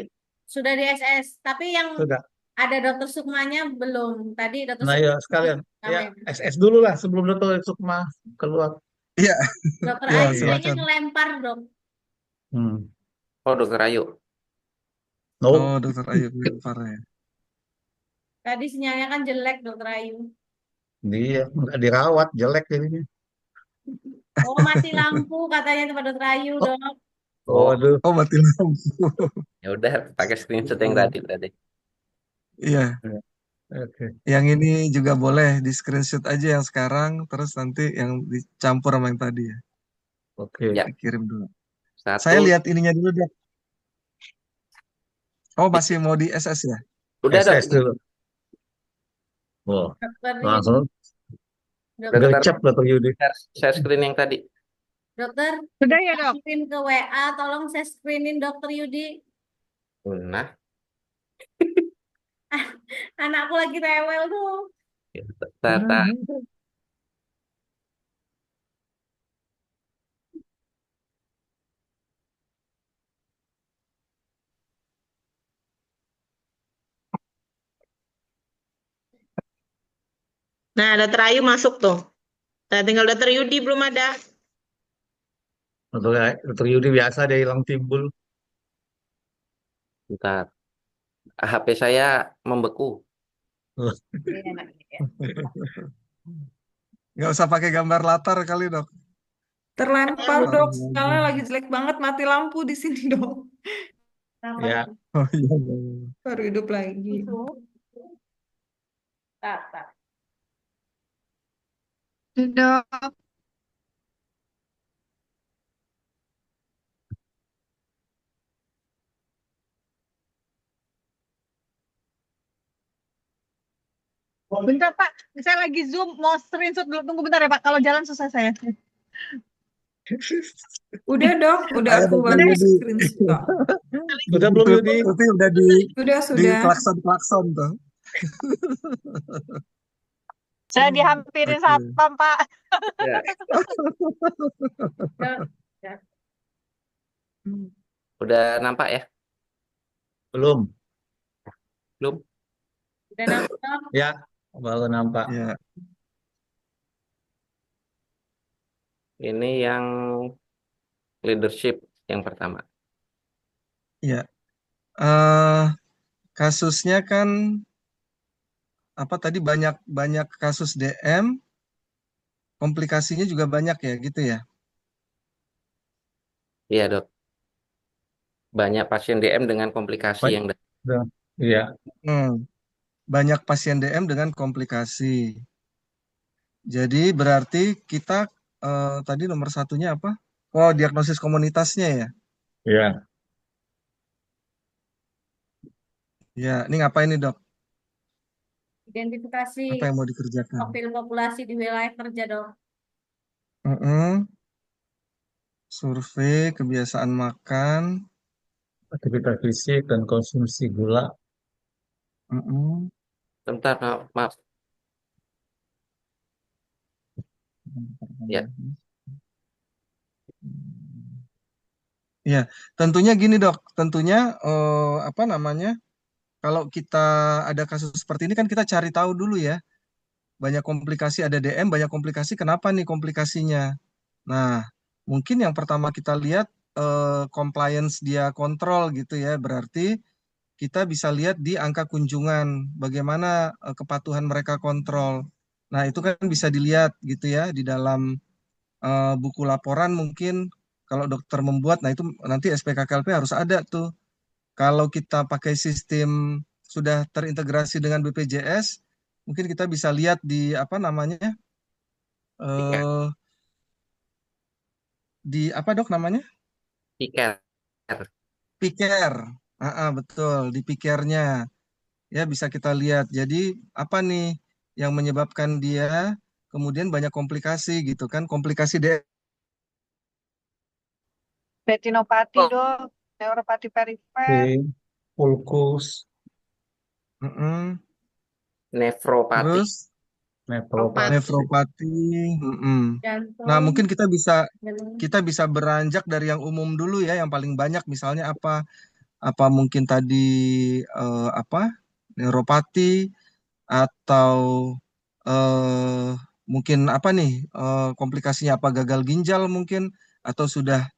Sudah di SS, tapi yang Sudah. ada dokter Sukmanya belum. Tadi dokter Nah ya sekalian. Ya, SS dulu lah sebelum dokter Sukma keluar. Iya, Dokter ya Ayu kayaknya silakan. ngelempar dok. Hmm. Oh dokter Ayu. No, Oh, dokter Ayu lempar ya. Tadi sinyalnya kan jelek dokter Ayu. dia nggak dirawat, jelek jadinya. Oh mati lampu katanya tempat dokter Ayu Oh, dok. Oh, aduh. Oh, mati lampu. ya udah pakai screenshot yang Oh, tadi berarti. iya, Oke. yang ini juga boleh di screenshot aja yang sekarang, terus nanti yang dicampur sama yang tadi ya. Oke. Ya, Dikirim dulu. 1 Saya lihat ininya dulu dok. Oh, masih mau di SS ya? udah dok. SS dulu. Wah, Dokter Yudi. langsung Dokter, Dokter gercep dokter Yudi. share screen yang tadi. dokter, Sudah ya dok? kirim ke WA, tolong saya screenin dokter Yudi. Nah, Anakku lagi rewel tuh. ya, Tata. Nah, dokter Ayu masuk tuh. Nah, tinggal dokter Yudi belum ada. Dokter Yudi biasa dia hilang timbul. Bentar. HP saya membeku. Nggak usah pakai gambar latar kali dok. Terlempar Taruh dok, aja. sinyalnya lagi jelek banget, mati lampu di sini dok. Ya, Oh iya, iya. Baru hidup lagi. Tata. Dok, bentar Pak, saya lagi Zoom, mau screenshot dulu, tunggu bentar ya Pak, kalau jalan susah saya. Udah dok, udah Ayo aku dokter bantu Yudi. screenshot. sudah belum Yudi? Berarti udah di Sudah. klakson tuh. Saya dihampirin Oke. satpam Pak. Ya. Ya. Udah nampak ya? Belum. Belum? Udah nangkep. Ya, baru nampak. Ya, Ini yang leadership yang pertama. ya. Eh, kasusnya kan apa tadi banyak banyak kasus DM, komplikasinya juga banyak ya gitu ya. Iya, Dok. Banyak pasien DM dengan komplikasi Baik. yang Udah. Iya, Hmm, banyak pasien DM dengan komplikasi. Jadi berarti kita tadi nomor satunya apa? Oh, diagnosis komunitasnya ya. iya. Ya, ini ngapain nih dok? Identifikasi Apa yang mau dikerjakan? profil populasi di wilayah kerja, Dok. Mm-mm. Survei kebiasaan makan. Aktivitas fisik dan konsumsi gula. Mm-mm. Sebentar, maaf. Ya, Ya, tentunya gini dok. Tentunya apa namanya? Kalau kita ada kasus seperti ini kan kita cari tahu dulu ya. Banyak komplikasi, ada DM, banyak komplikasi. Kenapa nih komplikasinya? Nah, mungkin yang pertama kita lihat compliance dia kontrol gitu ya. Berarti kita bisa lihat di angka kunjungan, bagaimana kepatuhan mereka kontrol. Nah, itu kan bisa dilihat gitu ya di dalam buku laporan mungkin kalau dokter membuat, nah itu nanti SPKKLP harus ada tuh. Kalau kita pakai sistem sudah terintegrasi dengan BPJS, mungkin kita bisa lihat di apa namanya, tiket, eh, di apa dok namanya? tiket. Piker. Betul, di pikernya. Ya bisa kita lihat. Jadi apa nih yang menyebabkan dia kemudian banyak komplikasi gitu kan? Komplikasi Retinopati dok, neuropati perifer, Di ulkus, Mm-mm. Nefropati. Terus nefropati. nefropati. Mm-mm. Nah Jantung, mungkin dan kita bisa beranjak dari yang umum dulu ya, yang paling banyak misalnya apa mungkin tadi apa neuropati atau eh, mungkin apa nih komplikasinya apa gagal ginjal mungkin atau sudah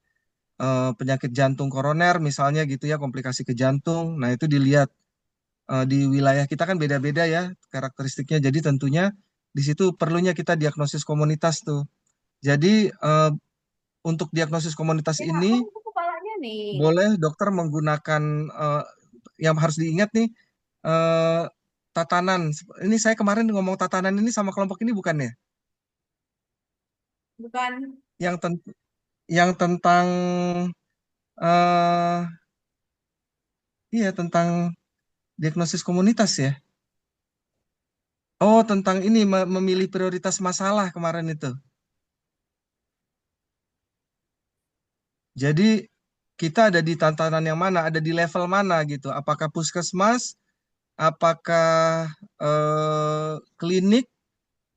penyakit jantung koroner misalnya gitu ya komplikasi ke jantung. Nah itu dilihat di wilayah kita kan beda-beda ya karakteristiknya. Jadi tentunya di situ perlunya kita diagnosis komunitas tuh. Jadi untuk diagnosis komunitas ya, ini kan itu kepalanya nih. boleh dokter menggunakan yang harus diingat nih eh, tatanan. Ini saya kemarin ngomong tatanan ini sama kelompok ini bukan ya? Bukan, Yang yang tentang eh iya tentang diagnosis komunitas ya. Oh, tentang ini memilih prioritas masalah kemarin itu. Jadi kita ada di tantangan yang mana, ada di level mana gitu. Apakah puskesmas, apakah klinik,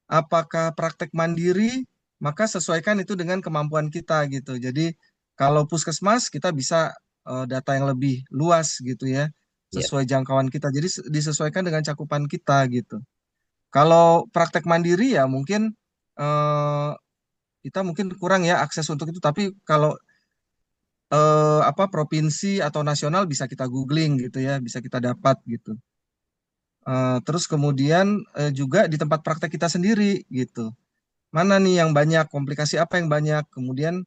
apakah praktek mandiri, maka sesuaikan itu dengan kemampuan kita gitu. Jadi kalau puskesmas kita bisa data yang lebih luas gitu ya, Ya, sesuai jangkauan kita. Jadi disesuaikan dengan cakupan kita gitu. Kalau praktek mandiri ya mungkin eh, kita mungkin kurang ya akses untuk itu. Tapi kalau apa provinsi atau nasional bisa kita googling gitu ya, bisa kita dapat gitu. Terus kemudian juga di tempat praktek kita sendiri gitu. Mana nih yang banyak, komplikasi apa yang banyak. Kemudian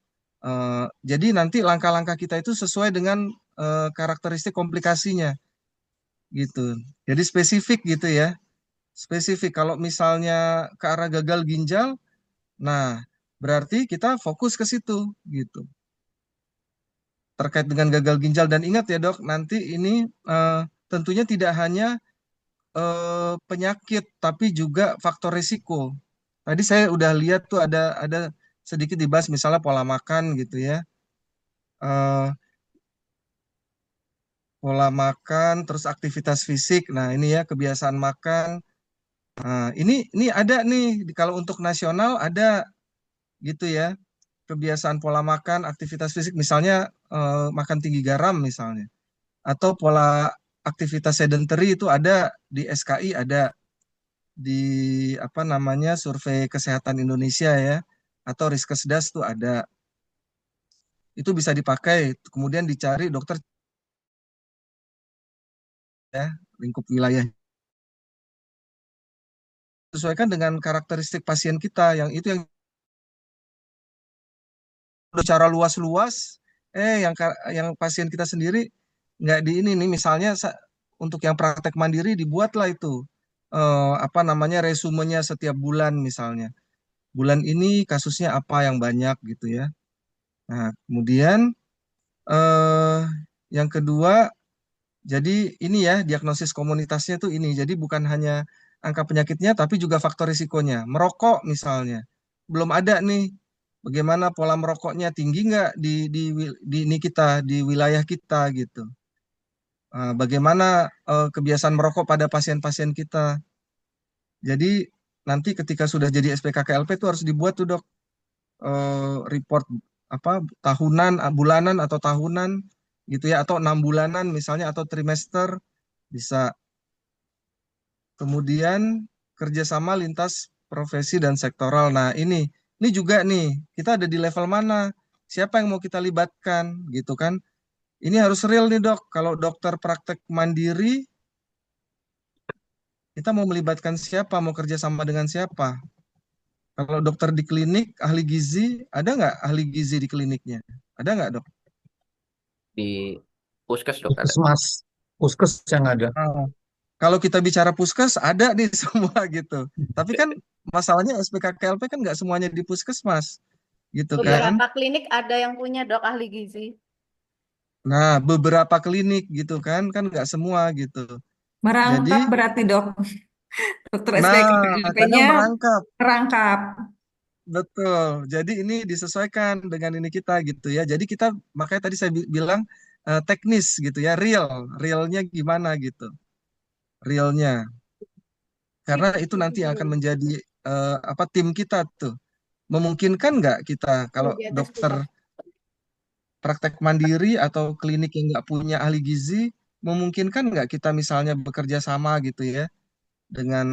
jadi nanti langkah-langkah kita itu sesuai dengan karakteristik komplikasinya gitu. Jadi spesifik gitu ya. Spesifik kalau misalnya ke arah gagal ginjal, nah berarti kita fokus ke situ gitu. Terkait dengan gagal ginjal dan ingat ya dok, nanti ini tentunya tidak hanya penyakit tapi juga faktor risiko. Tadi saya udah lihat tuh ada sedikit dibahas misalnya pola makan gitu ya. Eh, Pola makan terus aktivitas fisik. Nah, ini ya kebiasaan makan. Nah, ini ada nih kalau untuk nasional ada gitu ya. Kebiasaan pola makan, aktivitas fisik misalnya makan tinggi garam misalnya atau pola aktivitas sedentary itu ada di SKI ada di apa namanya Survei Kesehatan Indonesia ya atau Riskesdas tuh ada itu bisa dipakai kemudian dicari dokter ya lingkup wilayah sesuaikan dengan karakteristik pasien kita, yang itu yang secara luas-luas, yang pasien kita sendiri nggak di ini nih, misalnya untuk yang praktek mandiri dibuatlah itu apa namanya resumenya setiap bulan misalnya. Bulan ini kasusnya apa yang banyak gitu ya. Nah, kemudian eh yang kedua, jadi ini ya diagnosis komunitasnya tuh ini. Jadi bukan hanya angka penyakitnya, tapi juga faktor risikonya. Merokok misalnya, belum ada nih. Bagaimana pola merokoknya, tinggi nggak di ini kita, di wilayah kita gitu. Bagaimana kebiasaan merokok pada pasien-pasien kita. Jadi nanti ketika sudah jadi SPKKLP itu harus dibuat tuh dok, report apa tahunan, bulanan atau tahunan gitu ya, atau 6 bulanan misalnya, atau trimester bisa. Kemudian kerjasama lintas profesi dan sektoral. Nah ini juga nih kita ada di level mana? Siapa yang mau kita libatkan gitu kan? Ini harus real nih dok. Kalau dokter praktek mandiri, kita mau melibatkan siapa? Mau kerjasama dengan siapa? Kalau dokter di klinik, ahli gizi, ada nggak ahli gizi di kliniknya? Ada nggak dok? Di puskes dok ada. Puskesmas, puskes yang ada. Ah, kalau kita bicara puskes, ada nih semua gitu. Tapi kan masalahnya SPKKLP kan nggak semuanya di puskesmas gitu kan. Beberapa klinik ada yang punya dok ahli gizi. Nah, beberapa klinik gitu kan nggak semua gitu. Jadi, Merangkap berarti dok. Dokter nah kadang SPKLP-nya merangkap, merangkap. betul. Jadi ini disesuaikan dengan ini kita gitu ya. Jadi kita makanya tadi saya bilang teknis gitu ya, realnya gimana gitu, realnya. Karena itu nanti yang akan menjadi apa tim kita tuh. Memungkinkan nggak kita kalau Di atas dokter tuh. praktek mandiri atau klinik yang nggak punya ahli gizi, memungkinkan nggak kita misalnya bekerja sama gitu ya dengan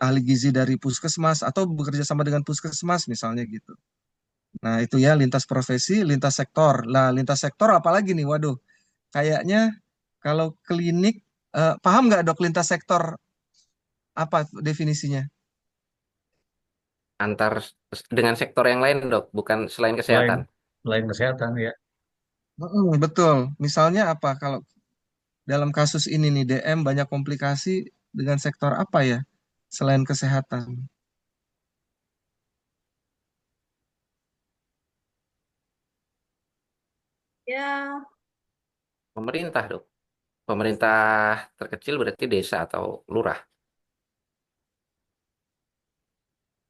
ahli gizi dari puskesmas atau bekerja sama dengan puskesmas misalnya gitu. Nah itu ya lintas profesi, lintas sektor. Nah lintas sektor apalagi nih? Waduh, kayaknya kalau klinik, paham nggak dok lintas sektor apa definisinya? Antar dengan sektor yang lain dok, bukan selain Selain kesehatan. selain kesehatan ya. Betul. Misalnya apa kalau dalam kasus ini nih DM banyak komplikasi dengan sektor apa ya selain kesehatan? Ya, Pemerintah dok. Pemerintah terkecil berarti desa atau lurah.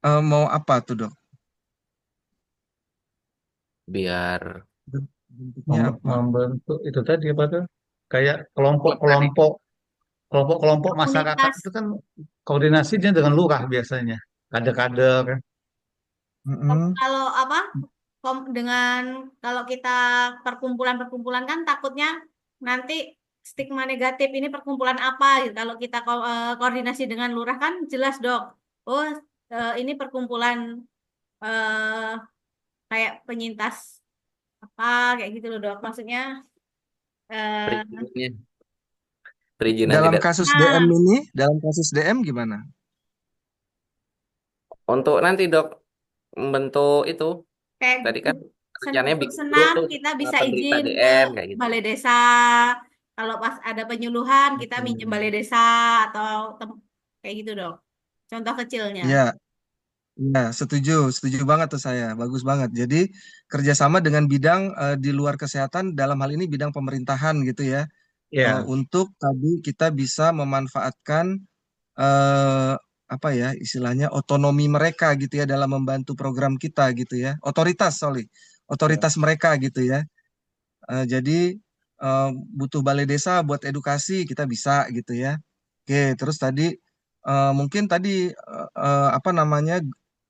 Mau apa tuh dok? Biar Bentuknya apa? Membentuk itu tadi apa tuh? Kayak tadi kelompok masyarakat komunitas. itu kan koordinasinya dengan lurah biasanya. Kader-kader. Mm-mm. Kalau apa? Dengan kalau kita perkumpulan-perkumpulan kan takutnya nanti stigma negatif ini perkumpulan apa gitu. Kalau kita koordinasi dengan lurah kan jelas dok. Oh, ini perkumpulan eh, kayak penyintas apa kayak gitu loh dok. Maksudnya eh, perizinannya, perizinan Dalam tidak. kasus DM nah, ini, dalam kasus DM gimana? Untuk nanti dok membentuk itu kayak tadi kan rencananya untuk bikin grup senam tuh kita bisa penderita izin ke DM kayak gitu. balai desa. Kalau pas ada penyuluhan kita minjem balai Hmm. desa atau kayak gitu dong. Contoh kecilnya. Ya, ya, setuju, setuju banget tuh saya, bagus banget. Jadi kerjasama dengan bidang di luar kesehatan, dalam hal ini bidang pemerintahan gitu ya, Ya, untuk tadi kita bisa memanfaatkan eh, apa ya istilahnya otonomi mereka gitu ya dalam membantu program kita gitu ya, ya. otoritas mereka gitu ya. Jadi eh, butuh balai desa buat edukasi kita bisa gitu ya. Oke, terus tadi mungkin tadi apa namanya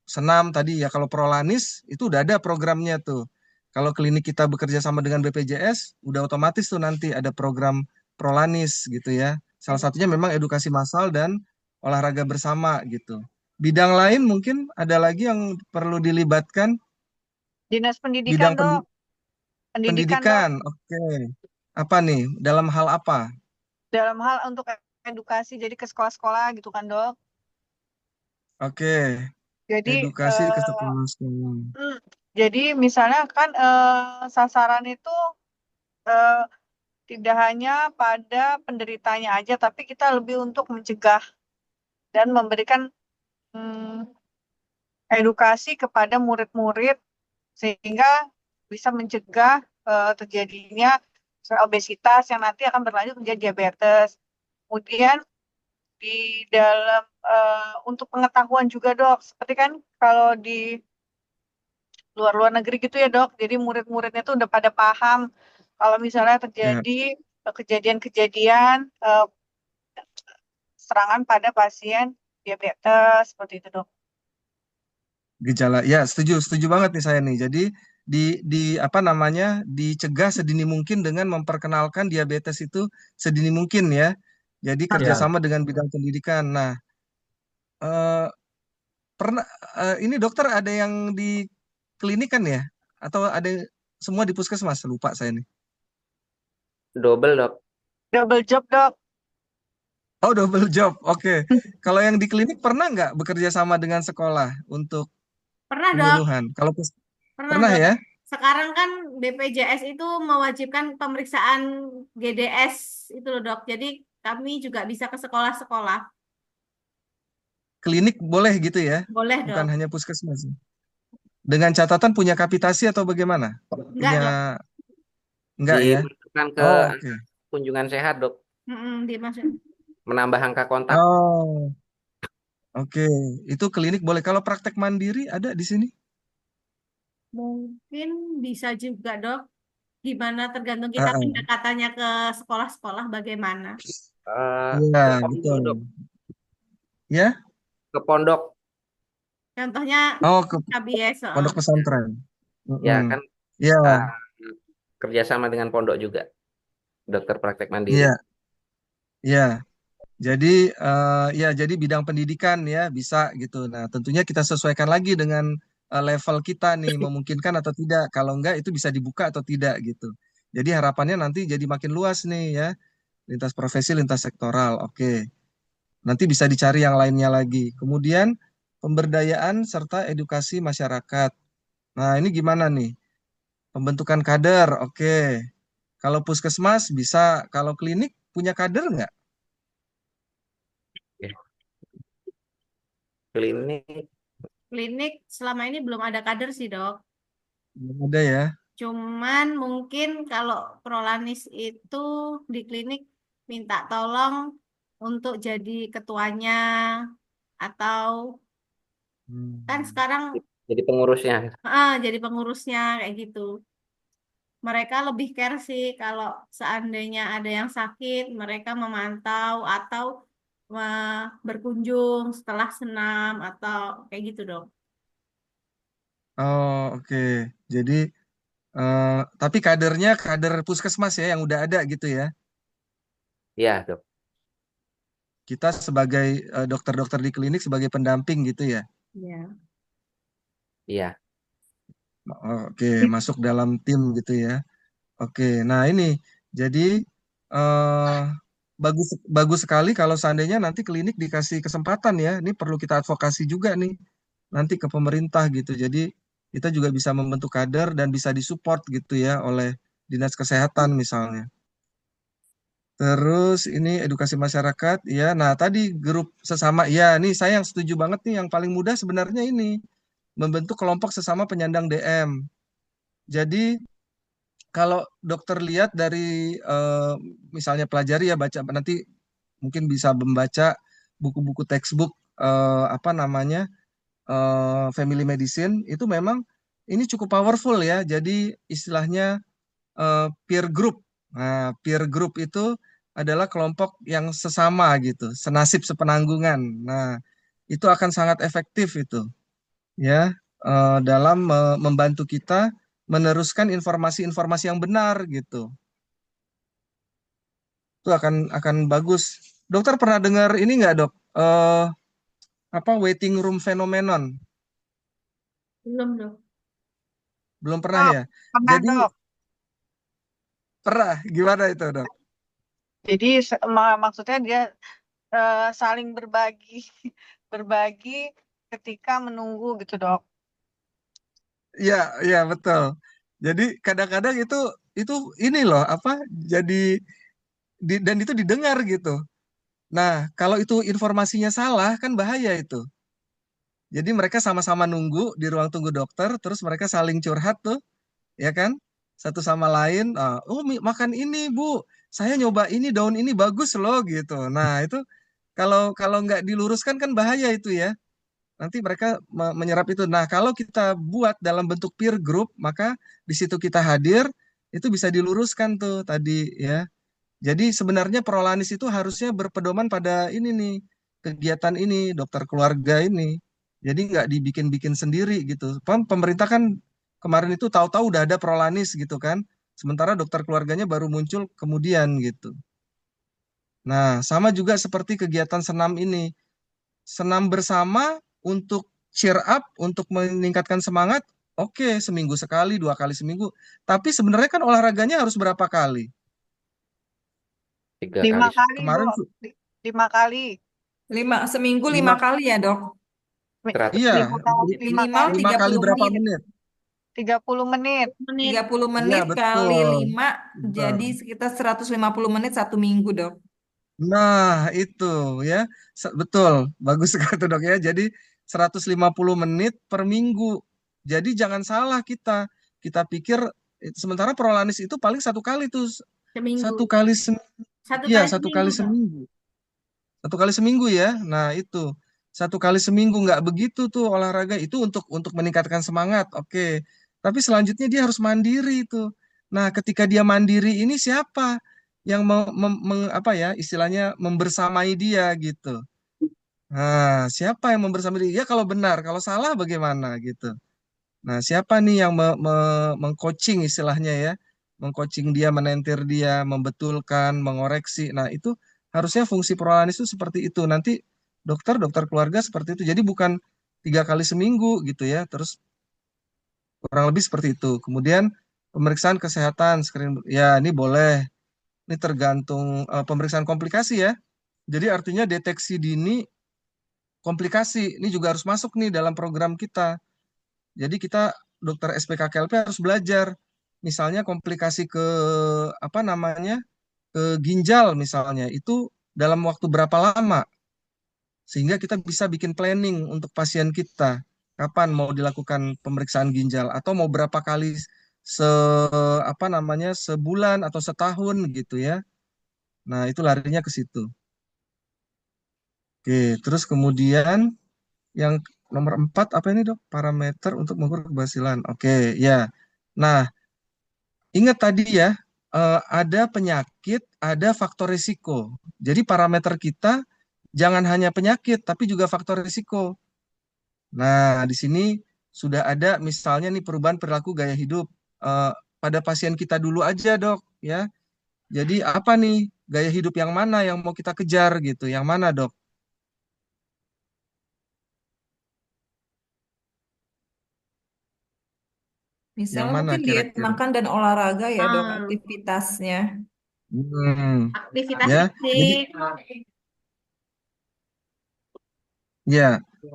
senam tadi ya, kalau Prolanis itu udah ada programnya tuh. Kalau klinik kita bekerja sama dengan BPJS, udah otomatis tuh nanti ada program Prolanis gitu ya. Salah satunya memang edukasi massal dan olahraga bersama gitu. Bidang lain mungkin ada lagi yang perlu dilibatkan, Dinas pendidikan bidang dok, pendidikan dok, pendidikan. Oke. Apa nih? Dalam hal apa? dalam hal untuk edukasi jadi ke sekolah-sekolah gitu kan dok. Oke, Jadi edukasi ke sekolah-sekolah. hmm, jadi misalnya kan sasaran itu eh, tidak hanya pada penderitanya aja, tapi kita lebih untuk mencegah dan memberikan hmm, edukasi kepada murid-murid sehingga bisa mencegah terjadinya obesitas yang nanti akan berlanjut menjadi diabetes. Kemudian di dalam untuk pengetahuan juga dok, seperti kan kalau di luar-luar negeri gitu ya dok, jadi murid-muridnya tuh udah pada paham kalau misalnya Ya, terjadi kejadian-kejadian serangan pada pasien diabetes seperti itu dok. gejala. Ya, setuju, setuju banget nih saya nih. Jadi di apa namanya dicegah sedini mungkin dengan memperkenalkan diabetes itu sedini mungkin ya. Jadi Ya, kerjasama dengan bidang pendidikan. Nah, eh, pernah ini dokter ada yang di klinik kan ya? Atau ada semua di puskesmas? Lupa saya nih. Double dok. Double job dok. Oh, double job. Oke. Kalau yang di klinik pernah nggak bekerja sama dengan sekolah untuk Pernah dok, penyuluhan? Kalau pernah pernah dok. ya? Sekarang kan BPJS itu mewajibkan pemeriksaan GDS itu loh dok. Jadi kami juga bisa ke sekolah-sekolah. Klinik boleh gitu ya? Boleh Bukan dok. hanya puskesmas. Dengan catatan punya kapitasi atau bagaimana? Enggak Punya dok. enggak ya? Dimasukkan ke Oh, angka oke. kunjungan sehat dok. Dimasuk. Menambah angka kontak. Oh, oke. Itu klinik boleh. Kalau praktek mandiri ada di sini? Mungkin bisa juga dok. Gimana tergantung Ah, kita ah. pendekatannya ke sekolah-sekolah bagaimana. Iya, Ke pondok betul. dok. Ya? Ke pondok. Contohnya Oh, ke KBS. pondok pesantren. Ya Mm-mm. kan Iya, uh, kerjasama dengan pondok juga. Dokter praktek mandiri. iya, iya. Jadi ya jadi bidang pendidikan ya bisa gitu. Nah, tentunya kita sesuaikan lagi dengan level kita nih memungkinkan atau tidak. Kalau enggak itu bisa dibuka atau tidak gitu. Jadi harapannya nanti jadi makin luas nih ya, lintas profesi, lintas sektoral. Oke. Nanti bisa dicari yang lainnya lagi. Kemudian pemberdayaan serta edukasi masyarakat. Nah, ini gimana nih? Pembentukan kader. Oke. Kalau puskesmas bisa, kalau klinik punya kader nggak? Ya. Klinik. Klinik selama ini belum ada kader sih dok. Belum ada ya. Cuman mungkin kalau Prolanis itu di klinik minta tolong untuk jadi ketuanya atau kan Hmm. sekarang Jadi pengurusnya. jadi pengurusnya kayak gitu. Mereka lebih care sih kalau seandainya ada yang sakit, mereka memantau atau berkunjung setelah senam atau kayak gitu dong. Oh, oke. Jadi, eh, tapi kadernya kader puskesmas ya yang udah ada gitu ya. Iya dok. Kita sebagai dokter-dokter di klinik sebagai pendamping gitu ya. Ya. Iya. Oke, masuk dalam tim gitu ya. Oke, nah ini jadi eh, bagus bagus sekali kalau seandainya nanti klinik dikasih kesempatan ya. Ini perlu kita advokasi juga nih nanti ke pemerintah gitu. Jadi kita juga bisa membentuk kader dan bisa disupport gitu ya oleh dinas kesehatan misalnya. Terus ini edukasi masyarakat, ya. Nah, tadi grup sesama, ya. Nih saya yang setuju banget nih. Yang paling mudah sebenarnya ini membentuk kelompok sesama penyandang DM. Jadi kalau dokter lihat dari misalnya pelajari ya baca nanti mungkin bisa membaca buku-buku textbook apa namanya family medicine itu memang ini cukup powerful ya. Jadi istilahnya peer group. Nah, peer group itu adalah kelompok yang sesama gitu, senasib sepenanggungan. Nah, itu akan sangat efektif itu ya dalam membantu kita meneruskan informasi-informasi yang benar gitu. Itu akan bagus. Dokter pernah dengar ini nggak, Dok? Apa waiting room phenomenon? Belum dong. Belum pernah Dok, ya? pernah Jadi dok. pernah gimana itu, Dok? Jadi maksudnya dia saling berbagi berbagi ketika menunggu gitu, Dok. Iya, iya betul. Jadi kadang-kadang itu ini loh apa jadi dan itu didengar gitu. Nah, kalau itu informasinya salah kan bahaya itu. Jadi mereka sama-sama nunggu di ruang tunggu dokter, terus mereka saling curhat tuh, ya kan? Satu sama lain, oh makan ini Bu, saya nyoba ini daun ini bagus loh gitu. Nah itu kalau kalau nggak diluruskan kan bahaya itu ya. Nanti mereka menyerap itu. Nah kalau kita buat dalam bentuk peer group, maka di situ kita hadir, itu bisa diluruskan tuh tadi ya. Jadi sebenarnya Prolanis itu harusnya berpedoman pada ini nih, kegiatan ini, dokter keluarga ini. Jadi nggak dibikin-bikin sendiri gitu. Pemerintah kan kemarin itu tahu-tahu udah ada Prolanis gitu kan. Sementara dokter keluarganya baru muncul kemudian gitu. Nah, sama juga seperti kegiatan senam ini. Senam bersama untuk cheer up, untuk meningkatkan semangat, oke, seminggu sekali, 2 kali seminggu. Tapi sebenarnya kan olahraganya harus berapa kali? 3 5 kali kali, Kemarin Bu. 5 kali. Seminggu 5 lima, kali ya, Dok? 100 iya, 5 kali, 5 Minimal kali. 5 kali 30 berapa menit. menit? 30 menit. menit. 30 Iya, menit kali betul. 5 Betul. jadi sekitar 150 menit 1 minggu, Dok. Nah, itu ya. Betul. Bagus sekali tuh, Dok ya. Jadi 150 menit per minggu. Jadi jangan salah kita. Kita pikir sementara Prolanis itu paling 1 kali tuh. Seminggu. 1 kali Satu iya, kali 1 kali seminggu, Dok. seminggu. 1 kali seminggu ya. Nah, itu. 1 kali seminggu nggak begitu tuh olahraga itu untuk meningkatkan semangat. Oke. Tapi selanjutnya dia harus mandiri itu. Nah, ketika dia mandiri ini siapa yang apa ya istilahnya membersamai dia gitu. Nah, siapa yang membersamai dia? Ya kalau benar, kalau salah bagaimana gitu. Nah, siapa nih yang mengcoaching istilahnya ya? Mengcoaching dia, menentir dia, membetulkan, mengoreksi. Nah, itu harusnya fungsi Prolanis itu seperti itu. Nanti dokter keluarga seperti itu. Jadi bukan 3 kali seminggu gitu ya. Terus kurang lebih seperti itu. Kemudian pemeriksaan kesehatan, screen, ya ini boleh. Ini tergantung pemeriksaan komplikasi ya. Jadi artinya deteksi dini komplikasi. Ini juga harus masuk nih dalam program kita. Jadi kita dokter SPKKLP harus belajar, misalnya komplikasi ke apa namanya ke ginjal misalnya itu dalam waktu berapa lama, sehingga kita bisa bikin planning untuk pasien kita kapan mau dilakukan pemeriksaan ginjal atau mau berapa kali se apa namanya sebulan atau setahun gitu ya. Nah itu larinya ke situ. Oke, terus kemudian yang nomor 4 apa ini dok? Parameter untuk mengukur keberhasilan. Oke, ya. Nah, ingat tadi ya, ada penyakit, ada faktor risiko. Jadi parameter kita jangan hanya penyakit, tapi juga faktor risiko. Nah, di sini sudah ada misalnya nih perubahan perilaku gaya hidup. Eh, pada pasien kita dulu aja dok, ya. Jadi apa nih gaya hidup yang mana yang mau kita kejar gitu? Yang mana dok? Yang Misalnya mana mungkin diet kira-kira? makan dan olahraga ya, Dok, Ah, aktivitasnya. aktivitas Ya, jadi fisik. ya,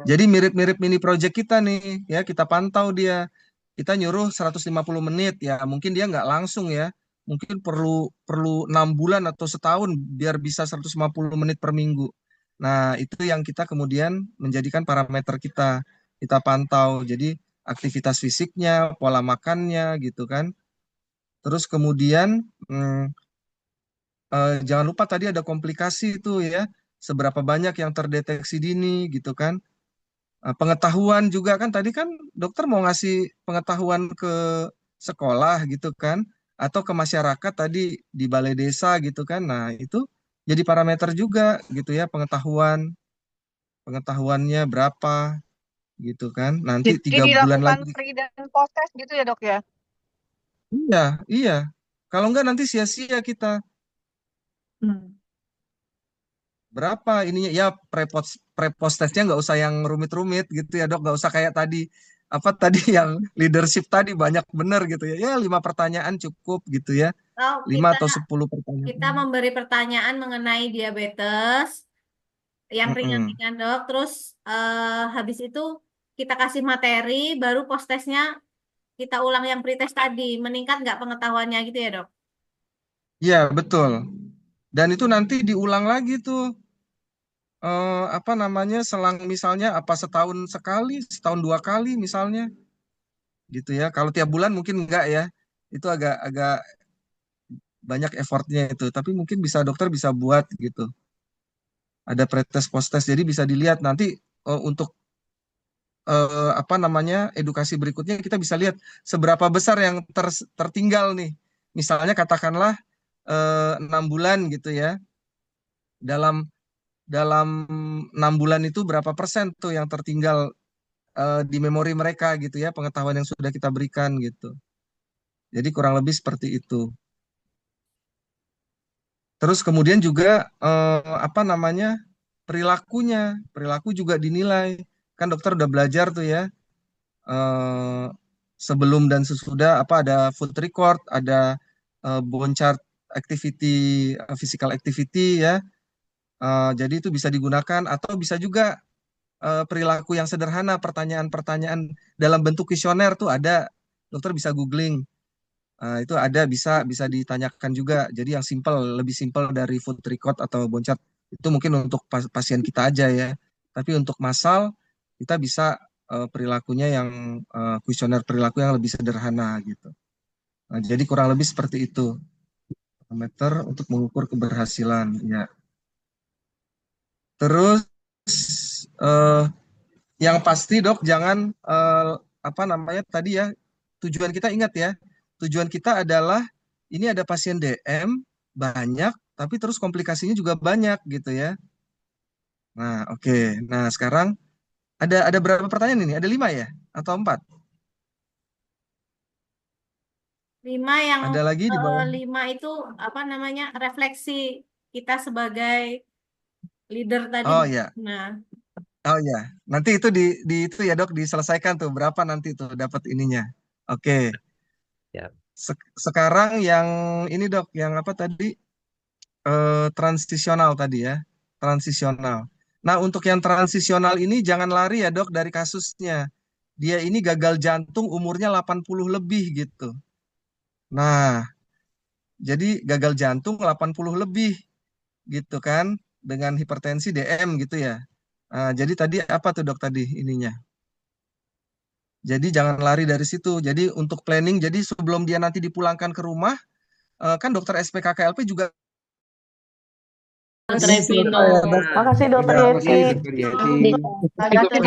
jadi mirip-mirip mini project kita nih, ya kita pantau dia. Kita nyuruh 150 menit, ya mungkin dia nggak langsung ya. Mungkin perlu perlu 6 bulan atau setahun biar bisa 150 menit per minggu. Nah, itu yang kita kemudian menjadikan parameter kita. Kita pantau. Jadi aktivitas fisiknya, pola makannya gitu kan. Terus kemudian jangan lupa tadi ada komplikasi itu ya. Seberapa banyak yang terdeteksi dini gitu kan. Pengetahuan juga kan tadi kan dokter mau ngasih pengetahuan ke sekolah gitu kan atau ke masyarakat tadi di balai desa gitu kan. Nah, itu jadi parameter juga gitu ya pengetahuannya berapa gitu kan. Nanti Jadi 3 bulan dilakukan lagi. pre dan post test gitu ya, Dok ya? Iya, iya. Kalau enggak nanti sia-sia kita. Hmm. Berapa ininya ya prepost testnya nggak usah yang rumit-rumit gitu ya dok, nggak usah kayak tadi apa tadi yang leadership tadi banyak bener gitu ya, ya 5 pertanyaan cukup gitu ya, Oh, 5 kita atau 10 kita pertanyaan. memberi pertanyaan mengenai diabetes. yang Mm-mm. ringan-ringan dok. Terus habis itu kita kasih materi, baru post testnya kita ulang yang pretest tadi. Meningkat nggak pengetahuannya gitu ya dok? Iya, betul. Dan itu nanti diulang lagi tuh, apa namanya, selang misalnya apa setahun sekali, setahun 2 kali misalnya, gitu ya. Kalau tiap bulan mungkin enggak ya, itu agak banyak effortnya itu. Tapi mungkin bisa dokter bisa buat gitu. Ada pretest post test, jadi bisa dilihat nanti untuk apa namanya edukasi berikutnya kita bisa lihat seberapa besar yang tertinggal nih. Misalnya katakanlah 6 bulan gitu ya. Dalam dalam 6 bulan itu berapa persen tuh yang tertinggal di memori mereka gitu ya, pengetahuan yang sudah kita berikan gitu. Jadi kurang lebih seperti itu. Terus kemudian juga apa namanya perilaku juga dinilai. Kan dokter udah belajar tuh ya, eh, sebelum dan sesudah apa ada food record, ada bone chart activity, physical activity ya. Jadi itu bisa digunakan atau bisa juga perilaku yang sederhana, pertanyaan-pertanyaan dalam bentuk kuesioner tuh ada, dokter bisa googling. Itu ada bisa bisa ditanyakan juga. Jadi yang simple, lebih simple dari food record atau bone chart itu mungkin untuk pasien kita aja ya. Tapi untuk massal kita bisa perilakunya yang kuesioner perilaku yang lebih sederhana gitu. Nah, jadi kurang lebih seperti itu parameter untuk mengukur keberhasilan ya. Terus eh, yang pasti dok jangan apa namanya tadi ya, tujuan kita ingat ya, tujuan kita adalah ini ada pasien DM banyak tapi terus komplikasinya juga banyak gitu ya. Nah oke, nah sekarang ada berapa pertanyaan ini, ada 5 ya atau 4? 5 yang Ada lagi di bawah? 5 itu apa namanya refleksi kita sebagai leader tadi. Oh ya, Nah, oh ya, nanti itu di itu ya dok diselesaikan tuh berapa nanti tuh dapat ininya. Oke. Ya. Sekarang yang ini dok, yang apa tadi? Transisional tadi ya, transisional. Nah, untuk yang transisional ini jangan lari ya dok dari kasusnya. Dia ini gagal jantung umurnya 80 lebih gitu. Nah, jadi gagal jantung 80 lebih gitu kan, dengan hipertensi DM gitu ya. Nah, jadi tadi apa tuh dok tadi ininya? Jadi jangan lari dari situ. Jadi untuk planning, jadi sebelum dia nanti dipulangkan ke rumah, kan dokter SPKKLP juga Trevino. Makasih dokter ya, Yeti. Dokter Yeti.